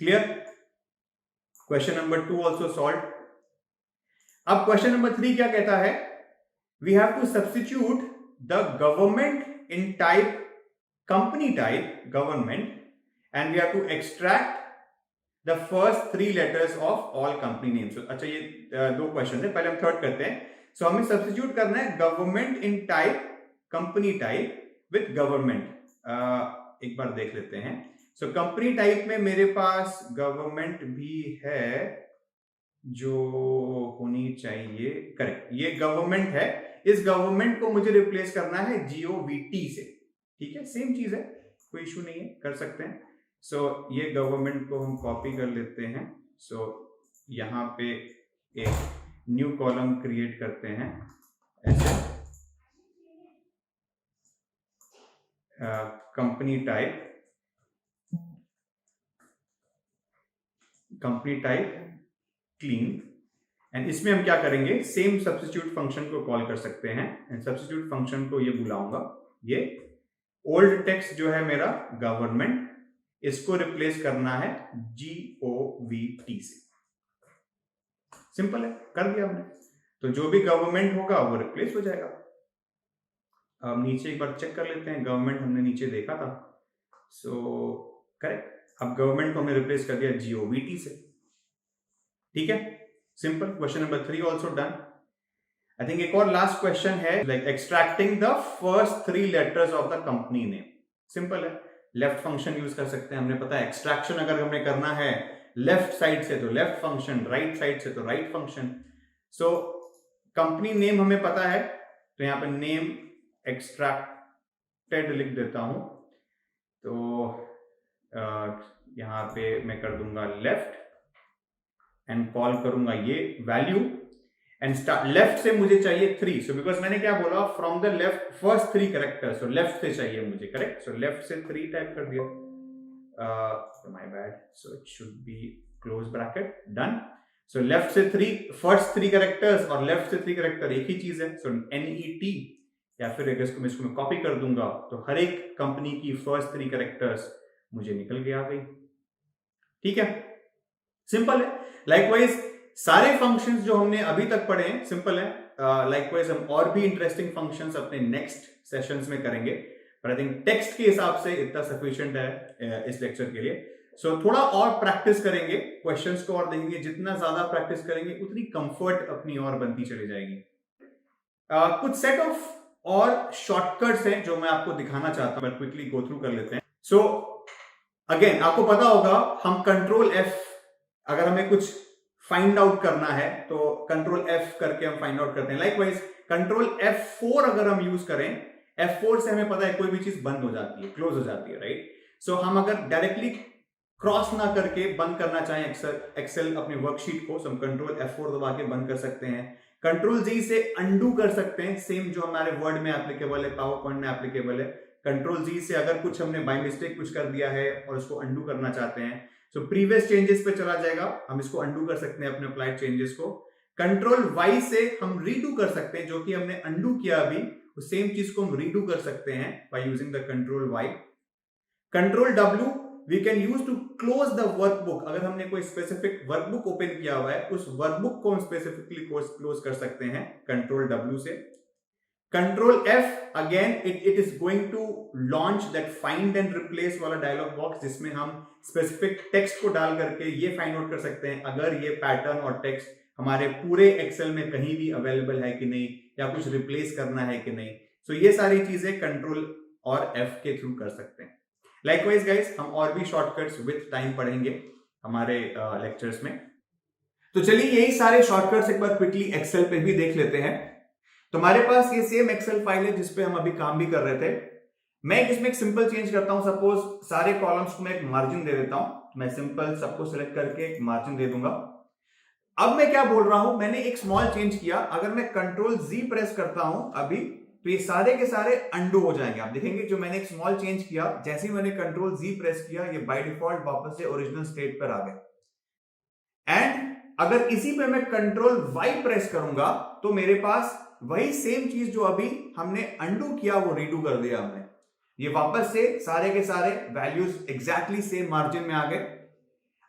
Speaker 1: clear. Question number 2 also solve. अब क्वेश्चन नंबर 3 क्या कहता है, we have to substitute the government in type company type government and we have to extract the first 3 letters of all company names। अच्छा ये दो question है, पहले हम थर्ड करते हैं। सो हमें सब्स्टिट्यूट करना है government in type company type with government. एक बार देख लेते हैं। सो कंपनी टाइप में मेरे पास गवर्नमेंट भी है जो होनी चाहिए, करेक्ट, ये गवर्नमेंट है। इस गवर्नमेंट को मुझे रिप्लेस करना है GOVT से, ठीक है, सेम चीज है, कोई इशू नहीं है, कर सकते हैं। सो ये गवर्नमेंट को हम कॉपी कर लेते हैं। सो यहां पे एक न्यू कॉलम क्रिएट करते हैं ऐसे, कंपनी टाइप क्लीन, एंड इसमें हम क्या करेंगे, सेम सब्स्टिट्यूट फंक्शन को कॉल कर सकते हैं एंड सब्स्टिट्यूट फंक्शन को ये बुलाऊंगा, ये ओल्ड टेक्स्ट जो है मेरा गवर्नमेंट, इसको रिप्लेस करना है GOVT से, सिंपल है, कर दिया हमने। तो जो भी गवर्नमेंट होगा वो रिप्लेस हो जाएगा। अब नीचे एक बार चेक कर लेते हैं, गवर्नमेंट हमने नीचे देखा था, सो करेक्ट। अब गवर्नमेंट को हमने रिप्लेस कर दिया GOVT से, ठीक है, simple. Question number 3 also done. I think एक और लास्ट क्वेश्चन है, like extracting the first 3 letters of the company name, simple है, लेफ्ट फंक्शन यूज कर सकते हैं। हमने पता है एक्सट्रैक्शन अगर हमें करना है लेफ्ट साइड से तो लेफ्ट फंक्शन, राइट साइड से तो right function. So company name हमें पता है, तो यहां पे नेम एक्सट्रैक्टेड लिख देता हूं, तो यहां पे मैं कर दूंगा लेफ्ट एंड कॉल करूंगा ये वैल्यू, एंड लेफ्ट से मुझे चाहिए 3, सो बिकॉज मैंने क्या बोला, from the left first 3 characters, so left से चाहिए मुझे, करेक्ट, सो लेफ्ट से 3 टाइप कर दिया, my bad, so it should be close bracket, done. So left से 3, फर्स्ट 3 कैरेक्टर्स और लेफ्ट से 3 कैरेक्टर एक ही चीज है, सो NET, या फिर अगर इसको मैं कॉपी कर दूंगा तो हर एक कंपनी की फर्स्ट 3 कैरेक्टर्स मुझे निकल के आ गई, ठीक है, सिंपल है। लाइकवाइज सारे फंक्शंस जो हमने अभी तक पढ़े हैं सिंपल है, लाइकवाइज हम और भी इंटरेस्टिंग फंक्शंस अपने नेक्स्ट सेशंस में करेंगे, पर आई थिंक टेक्स्ट के हिसाब से इतना सफिशिएंट है इस लेक्चर के लिए। सो थोड़ा और प्रैक्टिस करेंगे, क्वेश्चंस को और देखेंगे, जितना ज्यादा प्रैक्टिस करेंगे उतनी कंफर्ट अपनी और बनती चली जाएगी। कुछ सेट ऑफ और शॉर्टकट्स हैं जो मैं आपको दिखाना चाहता हूं, क्विकली गो थ्रू कर लेते हैं। सो अगेन आपको पता होगा, हम कंट्रोल F, अगर हमें कुछ फाइंड आउट करना है तो कंट्रोल F करके हम फाइंड आउट करते हैं। लाइकवाइज कंट्रोल F4 अगर हम यूज करें, F4 से हमें पता है कोई भी चीज बंद हो जाती है, क्लोज हो जाती है, राइट। सो हम अगर डायरेक्टली क्रॉस ना करके बंद करना चाहें एक्सेल अपने वर्कशीट को, हम कंट्रोल F4 दबा के बंद कर सकते हैं। कंट्रोल G से अंडू कर सकते हैं, सेम जो हमारे वर्ड में एप्लीकेबल है, पावर पॉइंट में एप्लीकेबल है। कंट्रोल G से अगर कुछ हमने बाय मिस्टेक कुछ कर दिया है और उसको अंडू करना चाहते हैं, सो प्रीवियस चेंजेस पे चला जाएगा, हम इसको अंडू कर सकते हैं अपने अप्लाइड चेंजेस को। कंट्रोल Y से हम रीडू कर सकते हैं, जो कि हमने अंडू किया अभी, उस सेम चीज को हम रीडू कर सकते हैं by using the control Y। Control W we can use to close the workbook, अगर हमने कोई स्पेसिफिक वर्कबुक ओपन किया हुआ है, उस वर्कबुक को हम स्पेसिफिकली क्लोज कर सकते हैं कंट्रोल W से। Control F again it is going to launch that find and replace वाला डायलॉग बॉक्स, जिसमें हम स्पेसिफिक टेक्स्ट को डाल करके ये फाइंड आउट कर सकते हैं अगर ये पैटर्न और टेक्स्ट हमारे पूरे एक्सेल में कहीं भी अवेलेबल है कि नहीं, या कुछ रिप्लेस करना है कि नहीं। सो ये सारी चीजें कंट्रोल और F के थ्रू कर सकते हैं। लाइकवाइज गाइस, हम और भी शॉर्टकट्स विद टाइम पढ़ेंगे हमारे लेक्चर्स में। तो चलिए यही सारे शॉर्टकट्स एक बार क्विकली एक्सेल पे भी देख लेते हैं। तो हमारे पास ये सेम एक्सेल फाइल है जिसपे हम अभी काम भी कर रहे थे। मैं इसमें एक सिंपल चेंज करता हूं, सपोज सारे कॉलम्स को मैं एक मार्जिन दे देता हूं, मैं सिंपल सबको सिलेक्ट करके एक मार्जिन दे दूंगा। अब मैं क्या बोल रहा हूं, मैंने एक स्मॉल चेंज किया, अगर मैं कंट्रोल Z प्रेस करता हूं अभी, तो ये सारे के सारे अंडू हो जाएंगे। आप देखेंगे जो मैंने एक स्मॉल चेंज किया, जैसे ही मैंने कंट्रोल Z प्रेस किया, ये बाय डिफॉल्ट वापस से ओरिजिनल स्टेट पर आ गए। एंड अगर इसी पे मैं कंट्रोल Y प्रेस करूंगा तो मेरे पास वही सेम चीज जो अभी हमने अंडू किया वो रीडू कर दिया हमने, ये वापस से सारे के सारे वैल्यूज एग्जैक्टली सेम मार्जिन में आ गए।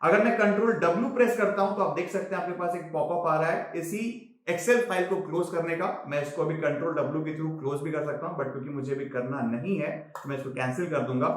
Speaker 1: अगर मैं कंट्रोल W प्रेस करता हूं तो आप देख सकते हैं आपके पास एक पॉपअप आ रहा है इसी एक्सेल फाइल को क्लोज करने का। मैं इसको अभी कंट्रोल W के थ्रू क्लोज भी कर सकता हूं, बट क्योंकि मुझे भी करना नहीं है तो मैं इसको कैंसिल कर दूंगा।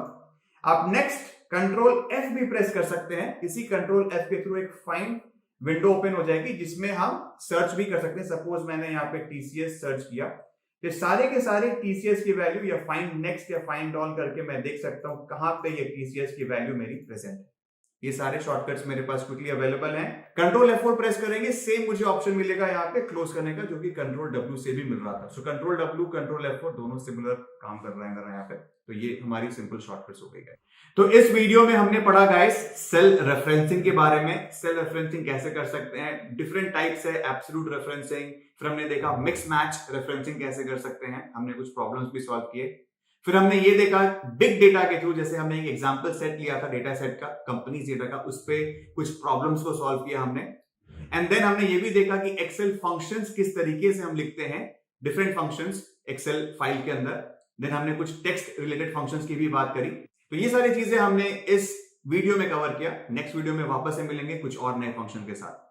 Speaker 1: आप नेक्स्ट कंट्रोल F भी प्रेस कर सकते हैं, इसी कंट्रोल F के थ्रू एक फाइंड विंडो ओपन हो जाएगी जिसमें हम सर्च भी कर सकते हैं। सपोज मैंने यहाँ पे TCS सर्च किया, तो सारे के सारे TCS की वैल्यू या फाइंड नेक्स्ट या फाइंड ऑल करके मैं देख सकता हूं कहां पे ये TCS की वैल्यू मेरी प्रेजेंट है। ये सारे शॉर्टकट्स मेरे पास क्विकली अवेलेबल हैं। कंट्रोल F4 प्रेस करेंगे, सेम मुझे ऑप्शन मिलेगा यहाँ पे क्लोज करने का, जो कि कंट्रोल W से भी मिल रहा था। So control W control F4 दोनों सिमिलर काम कर रहे हैं मेरा यहाँ पे। तो ये हमारी सिंपल शॉर्टकट्स हो गई है। तो इस वीडियो में हमने पढ़ा गाइस सेल रेफरेंसिंग के बारे में, सेल रेफरेंसिंग कैसे कर सकते हैं, डिफरेंट टाइप्स है, एब्सोल्यूट रेफरेंसिंग, फिर हमने देखा मिक्स मैच रेफरेंसिंग कैसे कर सकते हैं, हमने कुछ प्रॉब्लम्स भी सॉल्व किए। फिर हमने ये देखा बिग डेटा के थ्रू, जैसे हमने एक एग्जांपल सेट लिया था डेटा सेट का, कंपनीज डेटा का, उस पे कुछ प्रॉब्लम्स को सॉल्व किया हमने। एंड देन हमने ये भी देखा कि एक्सेल फंक्शंस किस तरीके से हम लिखते हैं, डिफरेंट फंक्शंस एक्सेल फाइल के अंदर। देन हमने कुछ टेक्स्ट रिलेटेड फंक्शंस की भी बात करी। तो ये सारी चीजें हमने इस वीडियो में कवर किया। नेक्स्ट वीडियो में वापस से मिलेंगे कुछ और नए फंक्शन के साथ।